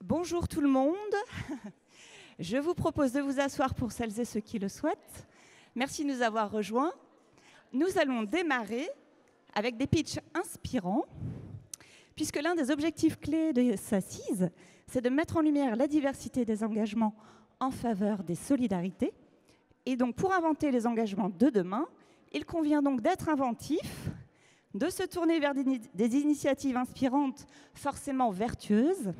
Bonjour tout le monde. Je vous propose de vous asseoir pour celles et ceux qui le souhaitent. Merci de nous avoir rejoints. Nous allons démarrer avec des pitchs inspirants, puisque l'un des objectifs clés de SACIS, c'est de mettre en lumière la diversité des engagements en faveur des solidarités. Et donc, pour inventer les engagements de demain, il convient donc d'être inventif, de se tourner vers des initiatives inspirantes, forcément vertueuses.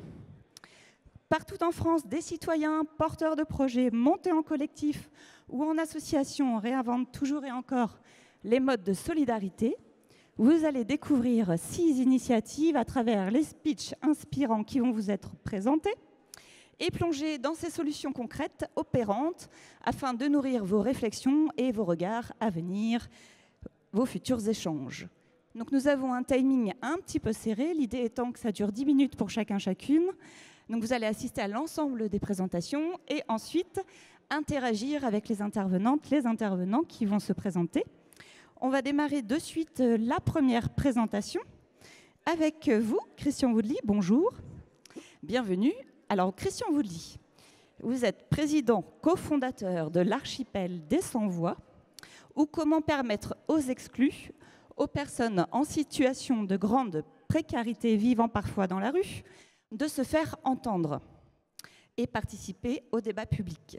Partout en France, des citoyens porteurs de projets montés en collectif ou en association réinventent toujours et encore les modes de solidarité. Vous allez découvrir 6 initiatives à travers les speeches inspirants qui vont vous être présentés et plonger dans ces solutions concrètes, opérantes, afin de nourrir vos réflexions et vos regards à venir, vos futurs échanges. Donc nous avons un timing un petit peu serré, l'idée étant que ça dure 10 minutes pour chacune. Donc vous allez assister à l'ensemble des présentations et ensuite interagir avec les intervenantes, les intervenants qui vont se présenter. On va démarrer de suite la première présentation avec vous, Christian Woodley. Bonjour, bienvenue. Alors Christian Woodley, vous êtes président cofondateur de l'Archipel des Sans-Voix, ou comment permettre aux exclus, aux personnes en situation de grande précarité vivant parfois dans la rue, de se faire entendre et participer au débat public.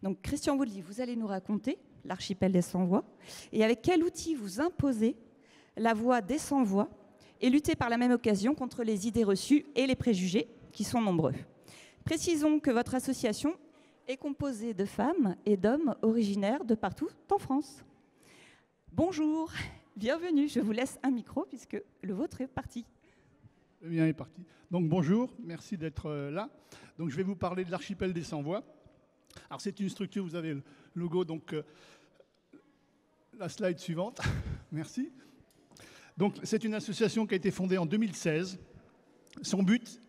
Donc Christian Woodley, vous allez nous raconter l'Archipel des Sans-Voix et avec quel outil vous imposez la voix des sans-voix et lutter par la même occasion contre les idées reçues et les préjugés qui sont nombreux. Précisons que votre association est composée de femmes et d'hommes originaires de partout en France. Bonjour, bienvenue, je vous laisse un micro puisque le vôtre est parti. Le mien est parti. Donc bonjour, merci d'être là. Donc je vais vous parler de l'Archipel des Sans-Voix. Alors c'est une structure, vous avez le logo, donc la slide suivante, merci. Donc c'est une association qui a été fondée en 2016. Son but,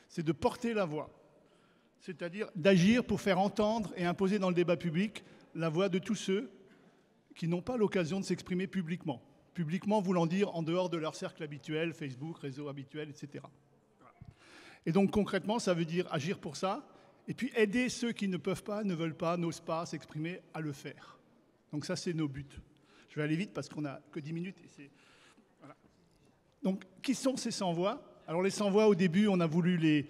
c'est de porter la voix, c'est-à-dire d'agir pour faire entendre et imposer dans le débat public la voix de tous ceux qui n'ont pas l'occasion de s'exprimer publiquement. Publiquement voulant dire en dehors de leur cercle habituel, Facebook, réseau habituel, etc. Et donc concrètement, ça veut dire agir pour ça, et puis aider ceux qui ne peuvent pas, ne veulent pas, n'osent pas s'exprimer à le faire. Donc ça, c'est nos buts. Je vais aller vite parce qu'on n'a que 10 minutes. Voilà. Donc, qui sont ces sans-voix? Alors les sans-voix, au début, on a voulu les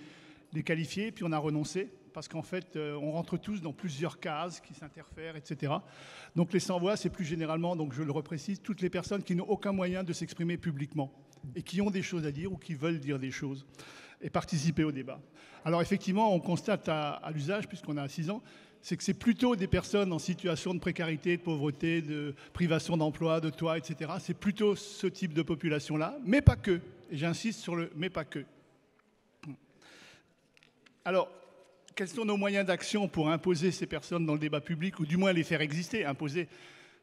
qualifier, puis on a renoncé, parce qu'en fait, on rentre tous dans plusieurs cases qui s'interfèrent, etc. Donc les sans-voix, c'est plus généralement, donc je le reprécise, toutes les personnes qui n'ont aucun moyen de s'exprimer publiquement et qui ont des choses à dire ou qui veulent dire des choses et participer au débat. Alors effectivement, on constate à l'usage, puisqu'on a 6 ans, c'est que c'est plutôt des personnes en situation de précarité, de pauvreté, de privation d'emploi, de toit, etc. C'est plutôt ce type de population-là, mais pas que. Et j'insiste sur le « mais pas que ». Alors, quels sont nos moyens d'action pour imposer ces personnes dans le débat public, ou du moins les faire exister? Imposer,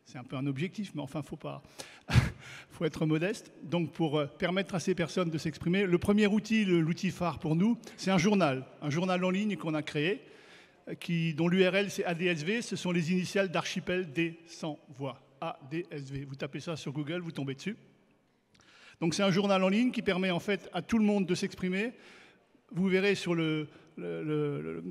c'est un peu un objectif, mais enfin, faut être modeste. Donc, pour permettre à ces personnes de s'exprimer, le premier outil, l'outil phare pour nous, c'est un journal en ligne qu'on a créé, dont l'URL c'est ADSV, ce sont les initiales d'Archipel des Sans-Voix. ADSV. Vous tapez ça sur Google, vous tombez dessus. Donc, c'est un journal en ligne qui permet en fait à tout le monde de s'exprimer. Vous verrez sur le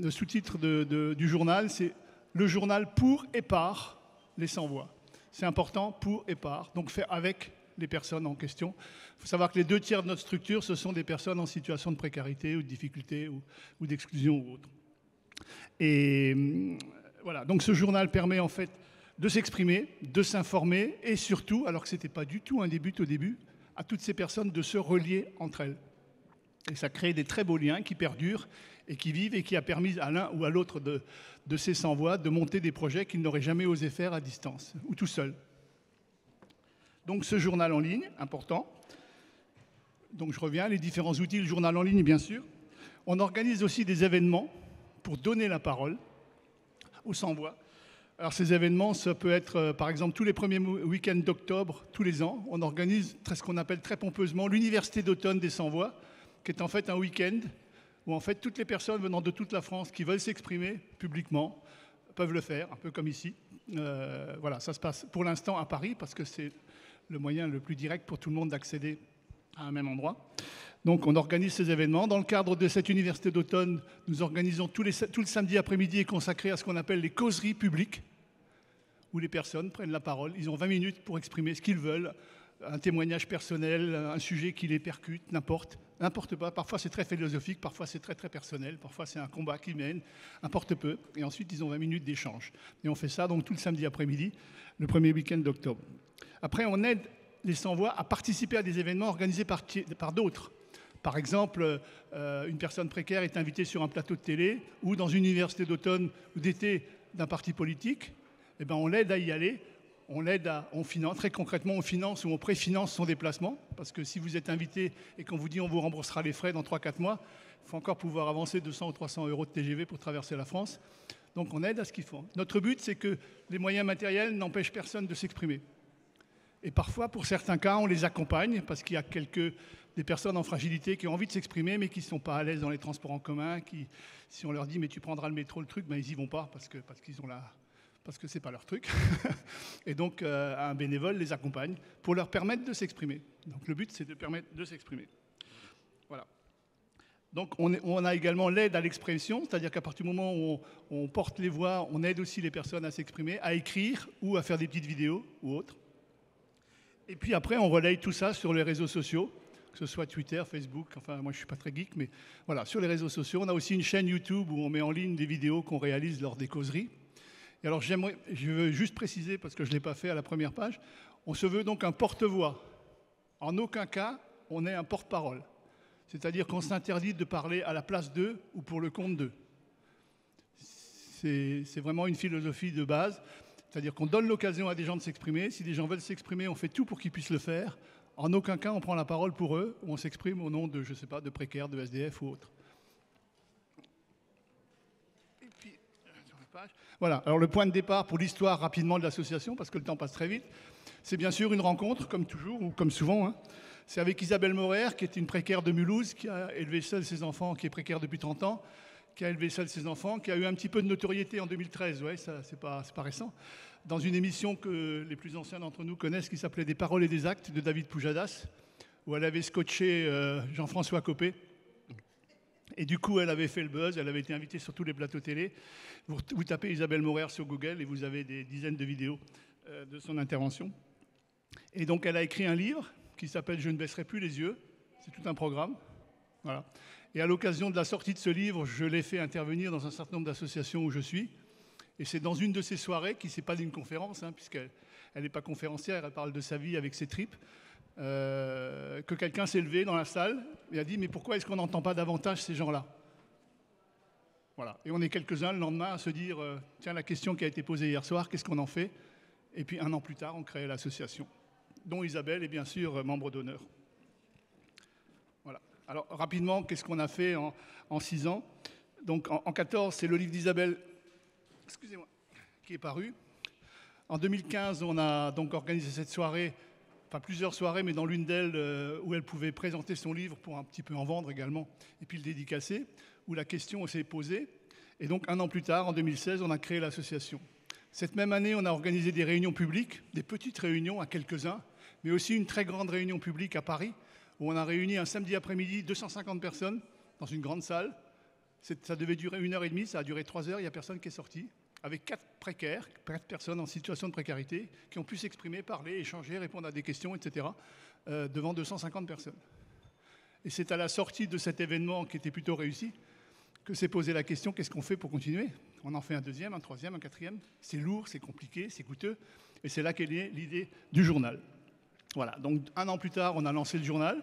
sous-titre du journal, c'est le journal pour et par les sans-voix. C'est important, pour et par, donc fait avec les personnes en question. Il faut savoir que les 2/3 de notre structure, ce sont des personnes en situation de précarité ou de difficulté ou d'exclusion ou autre. Et voilà, donc ce journal permet en fait de s'exprimer, de s'informer et surtout, alors que ce n'était pas du tout un début au début, à toutes ces personnes de se relier entre elles. Et ça crée des très beaux liens qui perdurent et qui vivent et qui a permis à l'un ou à l'autre de ces sans-voix de monter des projets qu'ils n'auraient jamais osé faire à distance ou tout seul. Donc ce journal en ligne, important. Donc je reviens, les différents outils, le journal en ligne bien sûr. On organise aussi des événements pour donner la parole aux sans-voix. Alors ces événements, ça peut être par exemple tous les premiers week-ends d'octobre, tous les ans, on organise ce qu'on appelle très pompeusement l'Université d'automne des sans-voix, qui est en fait un week-end où en fait toutes les personnes venant de toute la France qui veulent s'exprimer publiquement peuvent le faire, un peu comme ici. Voilà, ça se passe pour l'instant à Paris parce que c'est le moyen le plus direct pour tout le monde d'accéder à un même endroit. Donc on organise ces événements. Dans le cadre de cette université d'automne, nous organisons tout le samedi après-midi est consacré à ce qu'on appelle les causeries publiques, où les personnes prennent la parole. Ils ont 20 minutes pour exprimer ce qu'ils veulent, un témoignage personnel, un sujet qui les percute, n'importe pas. Parfois c'est très philosophique, parfois c'est très très personnel, parfois c'est un combat qu'ils mènent, importe peu. Et ensuite ils ont 20 minutes d'échange. Et on fait ça donc tout le samedi après-midi, le premier week-end d'octobre. Après on aide les sans-voix à participer à des événements organisés par d'autres. Par exemple, une personne précaire est invitée sur un plateau de télé ou dans une université d'automne ou d'été d'un parti politique. Eh ben, on l'aide à y aller, on finance, très concrètement, on finance ou on préfinance son déplacement. Parce que si vous êtes invité et qu'on vous dit on vous remboursera les frais dans 3-4 mois, il faut encore pouvoir avancer 200 ou 300 euros de TGV pour traverser la France. Donc on aide à ce qu'ils font. Notre but, c'est que les moyens matériels n'empêchent personne de s'exprimer. Et parfois, pour certains cas, on les accompagne parce qu'il y a des personnes en fragilité qui ont envie de s'exprimer mais qui ne sont pas à l'aise dans les transports en commun, si on leur dit mais tu prendras le métro, le truc, ben, ils n'y vont pas parce que ce n'est pas leur truc. Et donc un bénévole les accompagne pour leur permettre de s'exprimer. Donc le but, c'est de permettre de s'exprimer. Voilà. Donc on a également l'aide à l'expression, c'est-à-dire qu'à partir du moment où on porte les voix, on aide aussi les personnes à s'exprimer, à écrire ou à faire des petites vidéos ou autres. Et puis après, on relaye tout ça sur les réseaux sociaux, que ce soit Twitter, Facebook, enfin moi je ne suis pas très geek, mais voilà, sur les réseaux sociaux. On a aussi une chaîne YouTube où on met en ligne des vidéos qu'on réalise lors des causeries. Et alors je veux juste préciser, parce que je ne l'ai pas fait à la première page, on se veut donc un porte-voix. En aucun cas, on n'est un porte-parole. C'est-à-dire qu'on s'interdit de parler à la place d'eux ou pour le compte d'eux. C'est vraiment une philosophie de base. C'est-à-dire qu'on donne l'occasion à des gens de s'exprimer. Si des gens veulent s'exprimer, on fait tout pour qu'ils puissent le faire. En aucun cas, on prend la parole pour eux ou on s'exprime au nom de, je ne sais pas, de précaires, de SDF ou autres. Et puis, sur la page. Voilà, alors le point de départ pour l'histoire rapidement de l'association, parce que le temps passe très vite, c'est bien sûr une rencontre, comme toujours, ou comme souvent. Hein. C'est avec Isabelle Morer, qui est une précaire de Mulhouse, qui a élevé seule ses enfants, qui est précaire depuis 30 ans, qui a élevé seul ses enfants, qui a eu un petit peu de notoriété en 2013, ouais, ça c'est pas récent, dans une émission que les plus anciens d'entre nous connaissent, qui s'appelait Des paroles et des actes de David Pujadas, où elle avait scotché Jean-François Copé. Et du coup, elle avait fait le buzz, elle avait été invitée sur tous les plateaux télé. Vous tapez Isabelle Morer sur Google et vous avez des dizaines de vidéos de son intervention. Et donc, elle a écrit un livre qui s'appelle « Je ne baisserai plus les yeux ». C'est tout un programme. Voilà. Et à l'occasion de la sortie de ce livre, je l'ai fait intervenir dans un certain nombre d'associations où je suis. Et c'est dans une de ces soirées, qui n'est pas d'une conférence, hein, puisqu'elle n'est pas conférencière, elle parle de sa vie avec ses tripes, que quelqu'un s'est levé dans la salle et a dit « Mais pourquoi est-ce qu'on n'entend pas davantage ces gens-là » Voilà. Et on est quelques-uns le lendemain à se dire « Tiens, la question qui a été posée hier soir, qu'est-ce qu'on en fait ?» Et puis un an plus tard, on crée l'association, dont Isabelle est bien sûr membre d'honneur. Voilà. Alors rapidement, qu'est-ce qu'on a fait en 6 ans? Donc en 14, c'est le livre d'Isabelle, excusez-moi, qui est paru. En 2015, on a donc organisé cette soirée, enfin plusieurs soirées, mais dans l'une d'elles où elle pouvait présenter son livre pour un petit peu en vendre également, et puis le dédicacer, où la question s'est posée. Et donc un an plus tard, en 2016, on a créé l'association. Cette même année, on a organisé des réunions publiques, des petites réunions à quelques-uns, mais aussi une très grande réunion publique à Paris, où on a réuni un samedi après-midi 250 personnes dans une grande salle. Ça devait durer 1h30, ça a duré 3 heures, il n'y a personne qui est sorti, avec 4 précaires, 4 personnes en situation de précarité, qui ont pu s'exprimer, parler, échanger, répondre à des questions, etc., devant 250 personnes. Et c'est à la sortie de cet événement qui était plutôt réussi que s'est posée la question, qu'est-ce qu'on fait pour continuer? On en fait un deuxième, un troisième, un quatrième. C'est lourd, c'est compliqué, c'est coûteux. Et c'est là qu'est née l'idée du journal. Voilà, donc un an plus tard, on a lancé le journal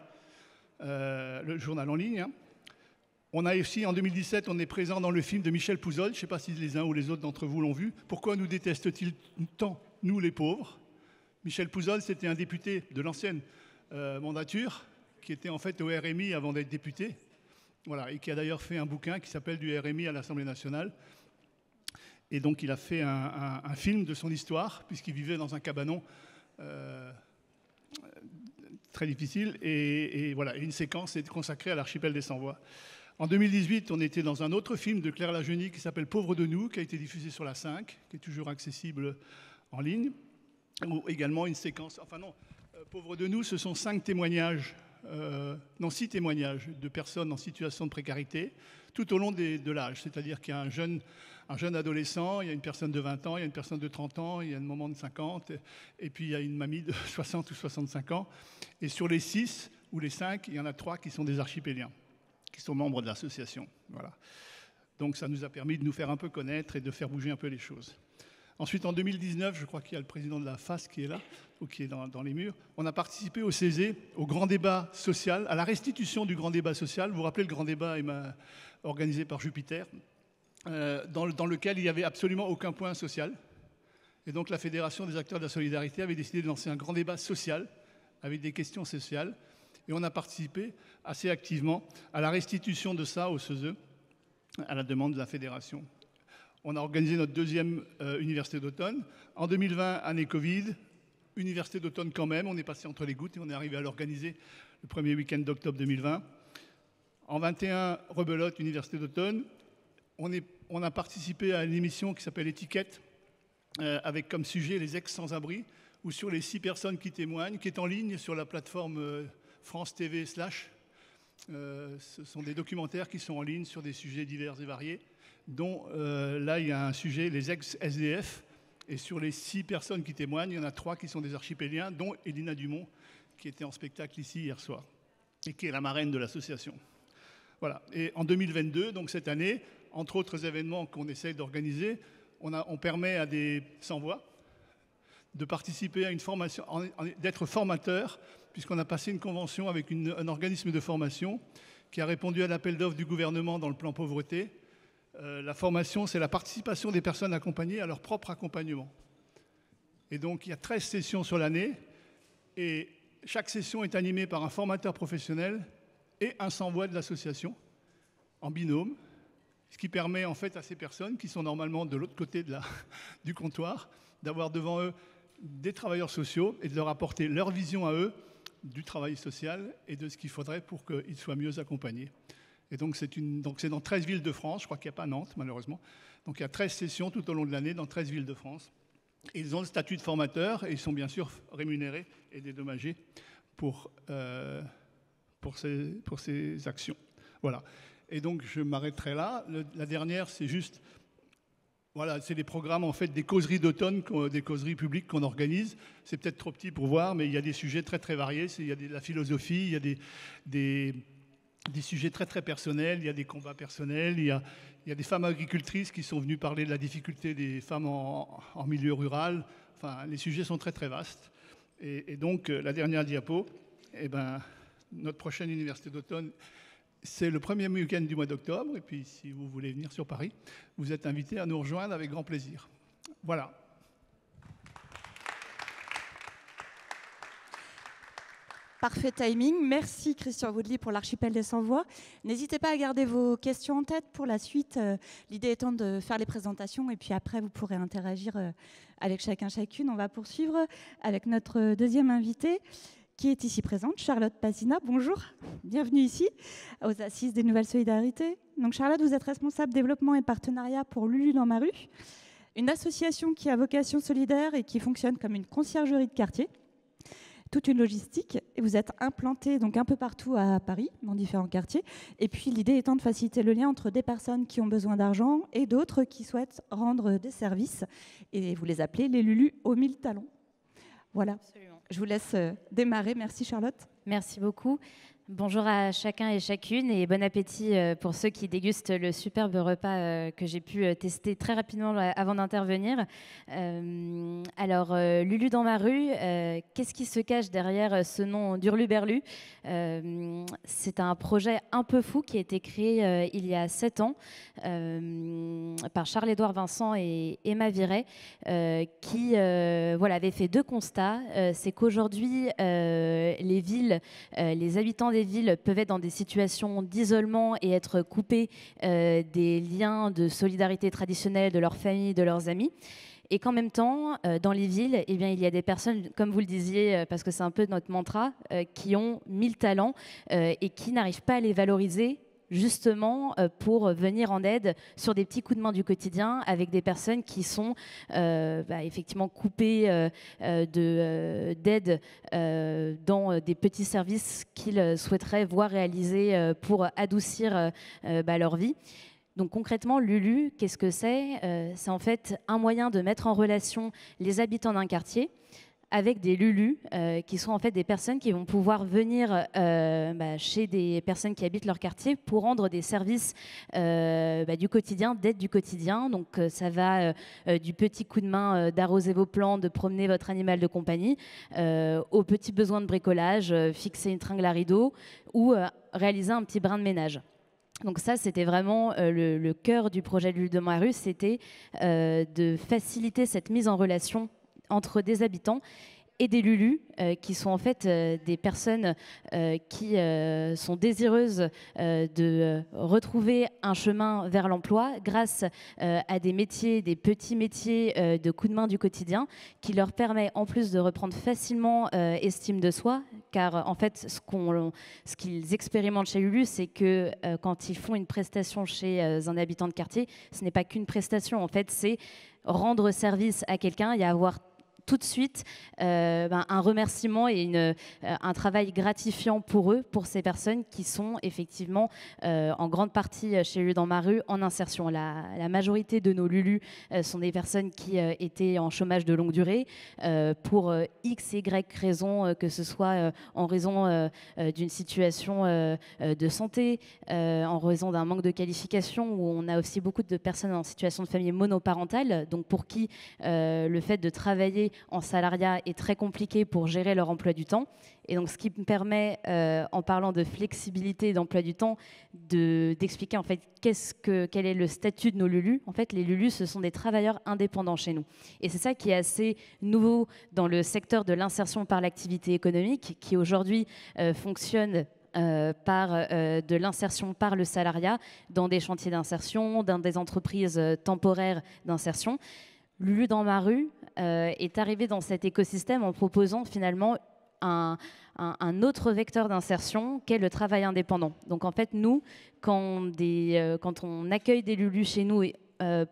en ligne. Hein. On a aussi, en 2017, on est présent dans le film de Michel Pouzol. Je ne sais pas si les uns ou les autres d'entre vous l'ont vu. Pourquoi nous déteste-t-il tant, nous les pauvres? Michel Pouzol, c'était un député de l'ancienne mandature, qui était en fait au RMI avant d'être député. Voilà, et qui a d'ailleurs fait un bouquin qui s'appelle « Du RMI à l'Assemblée nationale ». Et donc il a fait un film de son histoire, puisqu'il vivait dans un cabanon très difficile. Et voilà, une séquence est consacrée à l'archipel des Sans-Voix. En 2018, on était dans un autre film de Claire Lajeunie qui s'appelle « Pauvres de nous », qui a été diffusé sur la 5, qui est toujours accessible en ligne. Ou également une séquence... Enfin non, « Pauvres de nous », ce sont 5 témoignages dans 6 témoignages de personnes en situation de précarité tout au long de l'âge. C'est-à-dire qu'il y a un jeune adolescent, il y a une personne de 20 ans, il y a une personne de 30 ans, il y a une maman de 50, et puis il y a une mamie de 60 ou 65 ans. Et sur les 6 ou les 5, il y en a 3 qui sont des archipéliens, qui sont membres de l'association. Voilà. Donc ça nous a permis de nous faire un peu connaître et de faire bouger un peu les choses. Ensuite, en 2019, je crois qu'il y a le président de la FAS qui est là, ou qui est dans les murs, on a participé au CESE, au grand débat social, à la restitution du grand débat social. Vous vous rappelez, le grand débat organisé par Jupiter, dans lequel il n'y avait absolument aucun point social. Et donc la Fédération des acteurs de la solidarité avait décidé de lancer un grand débat social, avec des questions sociales. Et on a participé assez activement à la restitution de ça au CESE, à la demande de la Fédération. On a organisé notre 2e université d'automne. En 2020, année Covid, université d'automne quand même. On est passé entre les gouttes et on est arrivé à l'organiser le premier week-end d'octobre 2020. En 21, rebelote, université d'automne. On a participé à une émission qui s'appelle Étiquette, avec comme sujet les ex-sans-abri, où sur les 6 personnes qui témoignent, qui est en ligne sur la plateforme France TV /. Ce sont des documentaires qui sont en ligne sur des sujets divers et variés, dont là, il y a un sujet, les ex-SDF. Et sur les 6 personnes qui témoignent, il y en a 3 qui sont des archipéliens, dont Elina Dumont, qui était en spectacle ici hier soir, et qui est la marraine de l'association. Voilà. Et en 2022, donc cette année, entre autres événements qu'on essaye d'organiser, on permet à des sans-voix de participer à une formation, d'être formateur, puisqu'on a passé une convention avec un organisme de formation qui a répondu à l'appel d'offres du gouvernement dans le plan pauvreté. La formation, c'est la participation des personnes accompagnées à leur propre accompagnement. Et donc, il y a 13 sessions sur l'année, et chaque session est animée par un formateur professionnel et un sans-voix de l'association, en binôme, ce qui permet en fait à ces personnes, qui sont normalement de l'autre côté du comptoir, d'avoir devant eux des travailleurs sociaux et de leur apporter leur vision à eux du travail social et de ce qu'il faudrait pour qu'ils soient mieux accompagnés. Et donc c'est dans 13 villes de France, je crois qu'il n'y a pas Nantes malheureusement. Donc il y a 13 sessions tout au long de l'année dans 13 villes de France. Et ils ont le statut de formateur et ils sont bien sûr rémunérés et dédommagés pour ces actions. Voilà. Et donc je m'arrêterai là. La dernière, c'est juste... Voilà, c'est les programmes en fait des causeries d'automne, des causeries publiques qu'on organise. C'est peut-être trop petit pour voir, mais il y a des sujets très très variés. Il y a de la philosophie, il y a des sujets très très personnels, il y a des combats personnels, il y a des femmes agricultrices qui sont venues parler de la difficulté des femmes en milieu rural. Enfin, les sujets sont très très vastes. Et donc la dernière diapo, notre prochaine université d'automne, c'est le premier week-end du mois d'octobre, et puis si vous voulez venir sur Paris, vous êtes invités à nous rejoindre avec grand plaisir. Voilà. Parfait timing. Merci Christian Woodley pour l'archipel des sans-voix. N'hésitez pas à garder vos questions en tête pour la suite. L'idée étant de faire les présentations et puis après vous pourrez interagir avec chacune. On va poursuivre avec notre deuxième invitée, qui est ici présente, Charlotte Pasina. Bonjour, bienvenue ici, aux Assises des Nouvelles Solidarités. Donc Charlotte, vous êtes responsable développement et partenariat pour Lulu dans ma rue, une association qui a vocation solidaire et qui fonctionne comme une conciergerie de quartier, toute une logistique. Et vous êtes implantée donc un peu partout à Paris, dans différents quartiers. Et puis l'idée étant de faciliter le lien entre des personnes qui ont besoin d'argent et d'autres qui souhaitent rendre des services. Et vous les appelez les Lulu aux 1000 talons. Voilà. Absolument. Je vous laisse démarrer. Merci Charlotte. Merci beaucoup. Bonjour à chacun et chacune et bon appétit pour ceux qui dégustent le superbe repas que j'ai pu tester très rapidement avant d'intervenir. Alors, Lulu dans ma rue, qu'est-ce qui se cache derrière ce nom d'Hurluberlu ? C'est un projet un peu fou qui a été créé il y a 7 ans par Charles-Édouard Vincent et Emma Viret qui avaient fait 2 constats. C'est qu'aujourd'hui, les villes, les habitants des villes peuvent être dans des situations d'isolement et être coupés des liens de solidarité traditionnelle de leur famille, de leurs amis. Et qu'en même temps, dans les villes, il y a des personnes, comme vous le disiez, parce que c'est un peu notre mantra, qui ont 1000 talents et qui n'arrivent pas à les valoriser justement pour venir en aide sur des petits coups de main du quotidien avec des personnes qui sont effectivement coupées d'aide dans des petits services qu'ils souhaiteraient voir réalisés pour adoucir leur vie. Donc concrètement, Lulu, qu'est-ce que c'est? C'est en fait un moyen de mettre en relation les habitants d'un quartier avec des Lulus, qui sont en fait des personnes qui vont pouvoir venir chez des personnes qui habitent leur quartier pour rendre des services du quotidien, d'aide du quotidien. Donc ça va du petit coup de main d'arroser vos plantes, de promener votre animal de compagnie, aux petits besoins de bricolage, fixer une tringle à rideau ou réaliser un petit brin de ménage. Donc ça, c'était vraiment le cœur du projet Lulu dans ma rue, c'était de faciliter cette mise en relation entre des habitants et des Lulus, qui sont en fait des personnes qui sont désireuses de retrouver un chemin vers l'emploi grâce à des métiers, des petits métiers de coup de main du quotidien, qui leur permet en plus de reprendre facilement estime de soi, car en fait ce qu'ils expérimentent chez Lulu, c'est que quand ils font une prestation chez un habitant de quartier, ce n'est pas qu'une prestation, en fait c'est rendre service à quelqu'un et avoir tout de suite un remerciement et un travail gratifiant pour eux, pour ces personnes qui sont effectivement en grande partie chez Lulu dans ma rue en insertion. La majorité de nos Lulus sont des personnes qui étaient en chômage de longue durée pour X, Y raisons, que ce soit en raison d'une situation de santé, en raison d'un manque de qualification, où on a aussi beaucoup de personnes en situation de famille monoparentale, donc pour qui le fait de travailler en salariat est très compliqué pour gérer leur emploi du temps. Et donc, ce qui me permet, en parlant de flexibilité d'emploi du temps, d'expliquer en fait quel est le statut de nos Lulus. En fait, les Lulus, ce sont des travailleurs indépendants chez nous. Et c'est ça qui est assez nouveau dans le secteur de l'insertion par l'activité économique, qui aujourd'hui fonctionne par de l'insertion par le salariat dans des chantiers d'insertion, dans des entreprises temporaires d'insertion. Lulu dans ma rue est arrivé dans cet écosystème en proposant finalement un autre vecteur d'insertion qu'est le travail indépendant. Donc en fait, nous, quand on accueille des Lulus chez nous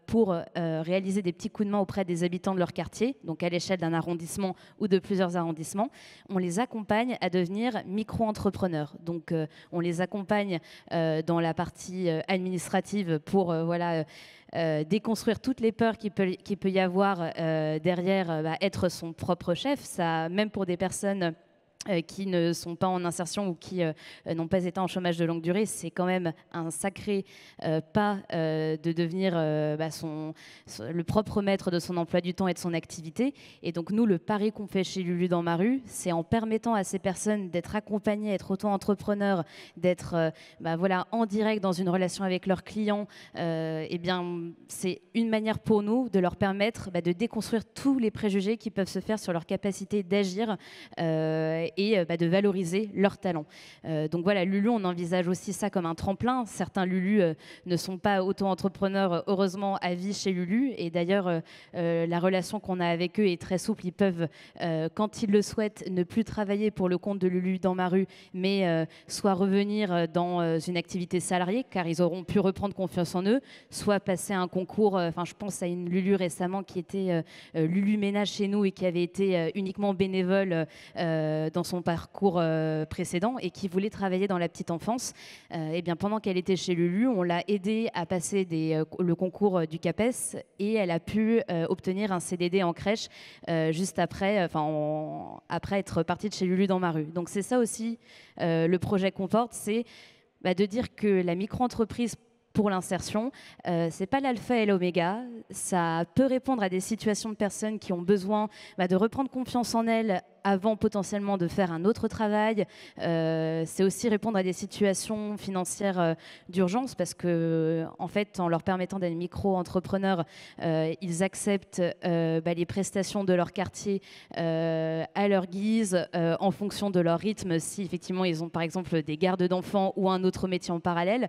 pour réaliser des petits coups de main auprès des habitants de leur quartier, donc à l'échelle d'un arrondissement ou de plusieurs arrondissements, on les accompagne à devenir micro-entrepreneurs. Donc on les accompagne dans la partie administrative pour déconstruire toutes les peurs qu'il peut y avoir derrière être son propre chef. Ça, même pour des personnes qui ne sont pas en insertion ou qui n'ont pas été en chômage de longue durée, c'est quand même un sacré pas de devenir le propre maître de son emploi du temps et de son activité. Et donc nous, le pari qu'on fait chez Lulu dans ma rue, c'est en permettant à ces personnes d'être accompagnées, d'être auto-entrepreneurs, d'être en direct dans une relation avec leurs clients. C'est une manière pour nous de leur permettre de déconstruire tous les préjugés qui peuvent se faire sur leur capacité d'agir et de valoriser leurs talents. Donc voilà, Lulu, on envisage aussi ça comme un tremplin. Certains Lulu ne sont pas auto-entrepreneurs, heureusement, à vie chez Lulu. Et d'ailleurs, la relation qu'on a avec eux est très souple. Ils peuvent, quand ils le souhaitent, ne plus travailler pour le compte de Lulu dans ma rue, mais soit revenir dans une activité salariée, car ils auront pu reprendre confiance en eux, soit passer un concours. Je pense à une Lulu récemment qui était Lulu Ménage chez nous et qui avait été uniquement bénévole dans son parcours précédent et qui voulait travailler dans la petite enfance. Pendant qu'elle était chez Lulu, on l'a aidée à passer le concours du CAPES et elle a pu obtenir un CDD en crèche juste après être partie de chez Lulu dans ma rue. Donc c'est ça aussi le projet qu'on porte, c'est de dire que la micro-entreprise pour l'insertion, c'est pas l'alpha et l'oméga. Ça peut répondre à des situations de personnes qui ont besoin de reprendre confiance en elles avant potentiellement de faire un autre travail. C'est aussi répondre à des situations financières d'urgence parce que, en fait, en leur permettant d'être micro-entrepreneurs, ils acceptent les prestations de leur quartier à leur guise, en fonction de leur rythme. Si effectivement ils ont par exemple des gardes d'enfants ou un autre métier en parallèle,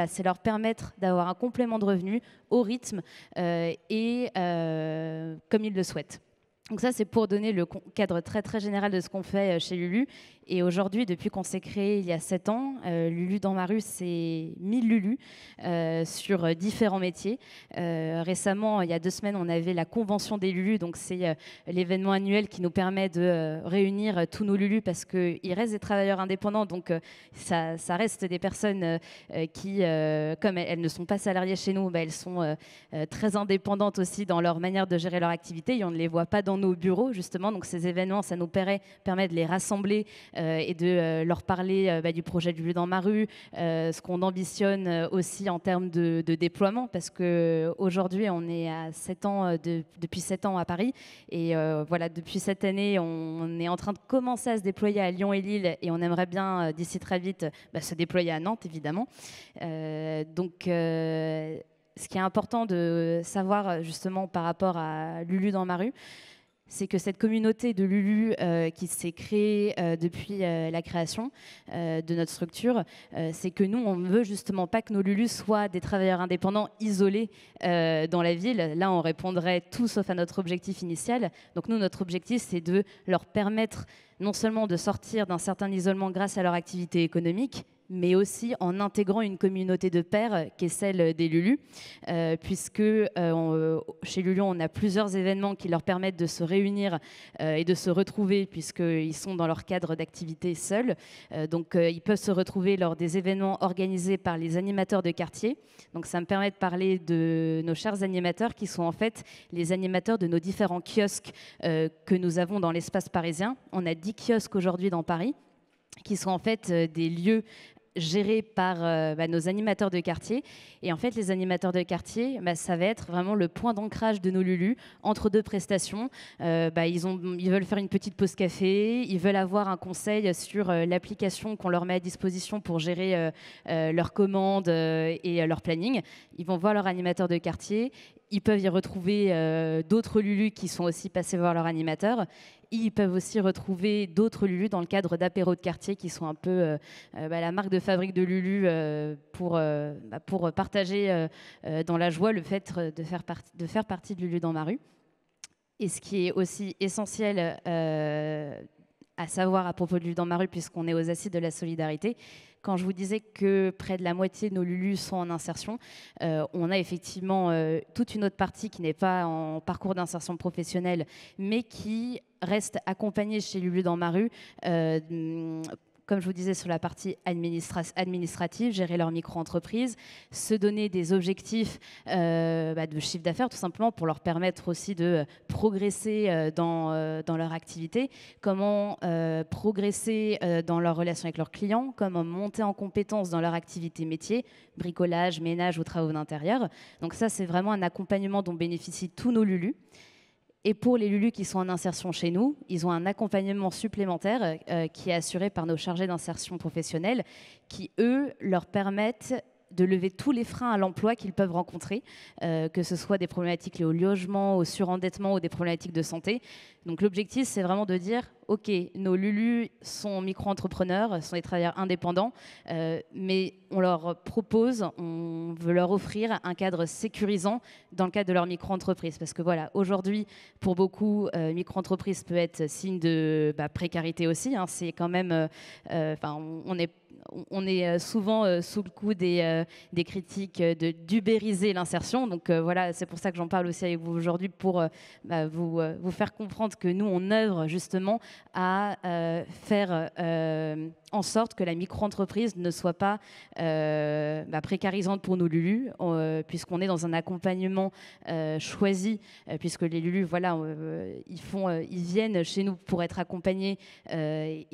c'est leur permettre d'avoir un complément de revenu au rythme et comme ils le souhaitent. Donc ça, c'est pour donner le cadre très, très général de ce qu'on fait chez Lulu. Et aujourd'hui, depuis qu'on s'est créé il y a 7 ans, Lulu dans ma rue, c'est 1000 Lulu sur différents métiers. Récemment, il y a 2 semaines, on avait la convention des Lulu. Donc c'est l'événement annuel qui nous permet de réunir tous nos Lulu parce qu'il reste des travailleurs indépendants. Donc ça reste des personnes qui, comme elles ne sont pas salariées chez nous, elles sont très indépendantes aussi dans leur manière de gérer leur activité. Et on ne les voit pas dans nos bureaux, justement. Donc ces événements, ça nous permet de les rassembler et de leur parler du projet du Lulu dans ma rue, ce qu'on ambitionne aussi en termes de déploiement, parce qu'aujourd'hui, on est à 7 ans, depuis 7 ans à Paris. Et voilà, depuis cette année, on est en train de commencer à se déployer à Lyon et Lille, et on aimerait bien, d'ici très vite, se déployer à Nantes, évidemment. Donc, ce qui est important de savoir, justement, par rapport à Lulu dans ma rue, c'est que cette communauté de Lulu qui s'est créée depuis la création de notre structure, c'est que nous, on ne veut justement pas que nos Lulus soient des travailleurs indépendants isolés dans la ville. Là, on répondrait tout sauf à notre objectif initial. Donc nous, notre objectif, c'est de leur permettre non seulement de sortir d'un certain isolement grâce à leur activité économique, mais aussi en intégrant une communauté de pairs qui est celle des Lulu, puisque chez Lulu, on a plusieurs événements qui leur permettent de se réunir et de se retrouver, puisqu'ils sont dans leur cadre d'activité seuls. Donc, ils peuvent se retrouver lors des événements organisés par les animateurs de quartier. Donc, ça me permet de parler de nos chers animateurs, qui sont en fait les animateurs de nos différents kiosques que nous avons dans l'espace parisien. On a 10 kiosques aujourd'hui dans Paris, qui sont en fait des lieux gérés par nos animateurs de quartier. Et en fait, les animateurs de quartier, ça va être vraiment le point d'ancrage de nos Lulus entre 2 prestations. Ils veulent faire une petite pause café, ils veulent avoir un conseil sur l'application qu'on leur met à disposition pour gérer leurs commandes et leur planning. Ils vont voir leur animateur de quartier. Ils peuvent y retrouver d'autres Lulus qui sont aussi passés voir leur animateur. Ils peuvent aussi retrouver d'autres Lulus dans le cadre d'apéros de quartier qui sont un peu la marque de fabrique de Lulu pour partager dans la joie le fait de faire partie de Lulu dans ma rue. Et ce qui est aussi essentiel à savoir à propos de Lulu dans ma rue, puisqu'on est aux assises de la solidarité, quand je vous disais que près de la moitié de nos Lulus sont en insertion, on a effectivement toute une autre partie qui n'est pas en parcours d'insertion professionnelle, mais qui reste accompagnée chez Lulu dans ma rue, comme je vous disais, sur la partie administrative, gérer leur micro-entreprise, se donner des objectifs de chiffre d'affaires, tout simplement pour leur permettre aussi de progresser dans leur activité, comment progresser dans leur relation avec leurs clients, comment monter en compétences dans leur activité métier, bricolage, ménage ou travaux d'intérieur. Donc ça, c'est vraiment un accompagnement dont bénéficient tous nos Lulus. Et pour les Lulus qui sont en insertion chez nous, ils ont un accompagnement supplémentaire qui est assuré par nos chargés d'insertion professionnelle qui, eux, leur permettent de lever tous les freins à l'emploi qu'ils peuvent rencontrer, que ce soit des problématiques liées au logement, au surendettement ou des problématiques de santé. Donc l'objectif, c'est vraiment de dire, OK, nos Lulus sont micro-entrepreneurs, sont des travailleurs indépendants, mais on leur propose, on veut leur offrir un cadre sécurisant dans le cadre de leur micro-entreprise. Parce que voilà, aujourd'hui, pour beaucoup, micro-entreprise peut être signe de précarité aussi. Hein, c'est quand même, on est souvent sous le coup des critiques d'ubériser l'insertion. Donc voilà, c'est pour ça que j'en parle aussi avec vous aujourd'hui, pour vous faire comprendre que nous, on œuvre justement à faire en sorte que la micro-entreprise ne soit pas précarisante pour nos Lulus, puisqu'on est dans un accompagnement choisi, puisque les Lulus, voilà, ils viennent chez nous pour être accompagnés et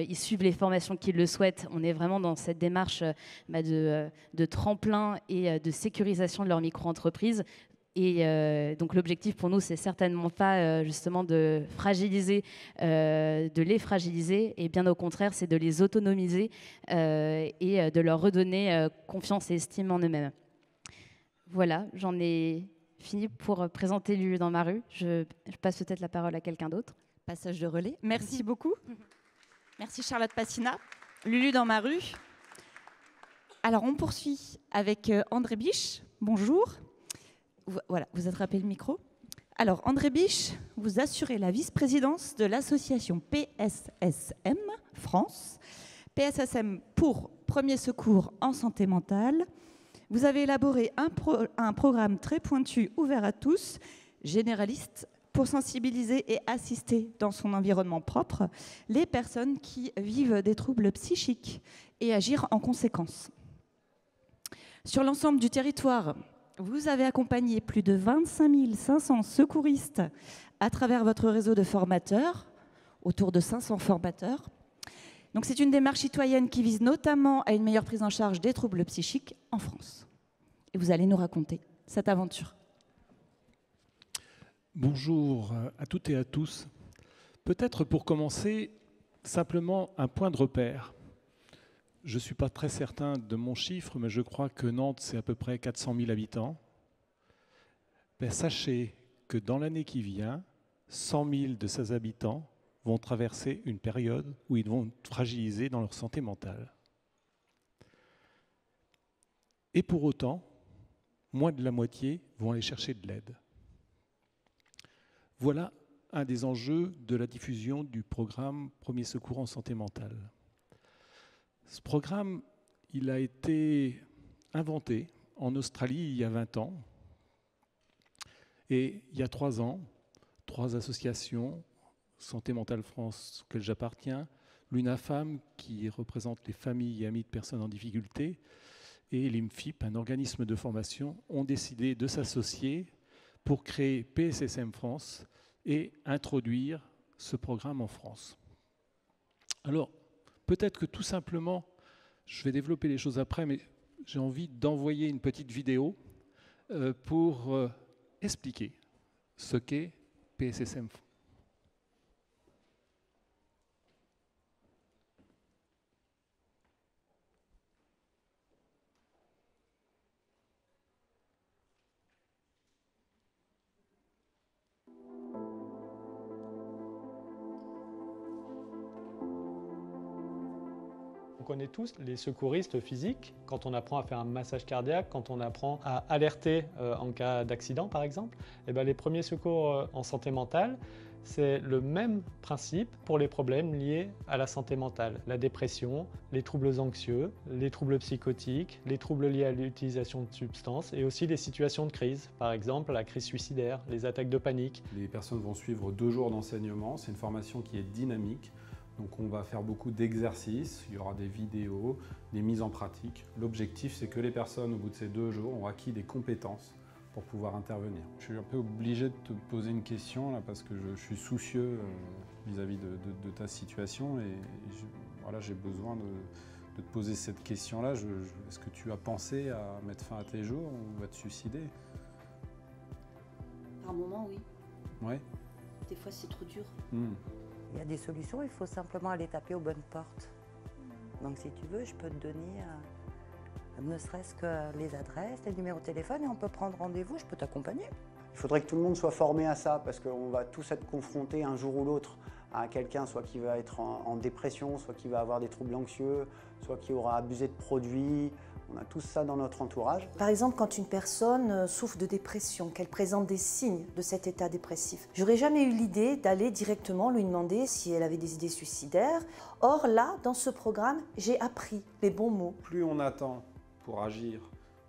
ils suivent les formations qu'ils le souhaitent. On est vraiment dans cette démarche de tremplin et de sécurisation de leur micro-entreprise. Et donc l'objectif pour nous, c'est certainement pas justement de fragiliser, de les fragiliser, et bien au contraire, c'est de les autonomiser et de leur redonner confiance et estime en eux-mêmes. Voilà, j'en ai fini pour présenter Lulu dans ma rue. Je passe peut-être la parole à quelqu'un d'autre. Passage de relais. Merci beaucoup. Merci Charlotte Passina. Lulu dans ma rue. Alors on poursuit avec André Biche. Bonjour. Voilà, vous attrapez le micro. Alors, André Biche, vous assurez la vice-présidence de l'association PSSM France. PSSM pour Premier Secours en Santé Mentale. Vous avez élaboré un programme très pointu, ouvert à tous, généraliste, pour sensibiliser et assister dans son environnement propre les personnes qui vivent des troubles psychiques et agir en conséquence. Sur l'ensemble du territoire, vous avez accompagné plus de 25 500 secouristes à travers votre réseau de formateurs, autour de 500 formateurs. Donc c'est une démarche citoyenne qui vise notamment à une meilleure prise en charge des troubles psychiques en France. Et vous allez nous raconter cette aventure. Bonjour à toutes et à tous. Peut-être pour commencer, simplement un point de repère. Je ne suis pas très certain de mon chiffre, mais je crois que Nantes, c'est à peu près 400 000 habitants. Ben, sachez que dans l'année qui vient, 100 000 de ces habitants vont traverser une période où ils vont être fragilisés dans leur santé mentale. Et pour autant, moins de la moitié vont aller chercher de l'aide. Voilà un des enjeux de la diffusion du programme Premier Secours en santé mentale. Ce programme, il a été inventé en Australie il y a 20 ans. Et il y a 3 ans, 3 associations, Santé Mentale France, auxquelles j'appartiens, l'UNAFAM, qui représente les familles et amis de personnes en difficulté, et l'IMFIP, un organisme de formation, ont décidé de s'associer pour créer PSSM France et introduire ce programme en France. Alors, peut-être que tout simplement, je vais développer les choses après, mais j'ai envie d'envoyer une petite vidéo pour expliquer ce qu'est PSSM. On connaît tous les secouristes physiques, quand on apprend à faire un massage cardiaque, quand on apprend à alerter en cas d'accident par exemple. Et bien, les premiers secours en santé mentale, c'est le même principe pour les problèmes liés à la santé mentale. La dépression, les troubles anxieux, les troubles psychotiques, les troubles liés à l'utilisation de substances et aussi les situations de crise, par exemple la crise suicidaire, les attaques de panique. Les personnes vont suivre 2 jours d'enseignement, c'est une formation qui est dynamique. Donc on va faire beaucoup d'exercices, il y aura des vidéos, des mises en pratique. L'objectif, c'est que les personnes, au bout de ces 2 jours, ont acquis des compétences pour pouvoir intervenir. Je suis un peu obligé de te poser une question, là, parce que je suis soucieux vis-à-vis de ta situation et voilà, j'ai besoin de te poser cette question-là. Est-ce que tu as pensé à mettre fin à tes jours ou à te suicider? Par moment, oui. Ouais. Des fois, c'est trop dur. Il y a des solutions, il faut simplement aller taper aux bonnes portes. Donc si tu veux, je peux te donner ne serait-ce que les adresses, les numéros de téléphone et on peut prendre rendez-vous, je peux t'accompagner. Il faudrait que tout le monde soit formé à ça parce qu'on va tous être confrontés un jour ou l'autre à quelqu'un soit qui va être en dépression, soit qui va avoir des troubles anxieux, soit qui aura abusé de produits. On a tous ça dans notre entourage. Par exemple, quand une personne souffre de dépression, qu'elle présente des signes de cet état dépressif, j'aurais jamais eu l'idée d'aller directement lui demander si elle avait des idées suicidaires. Or là, dans ce programme, j'ai appris les bons mots. Plus on attend pour agir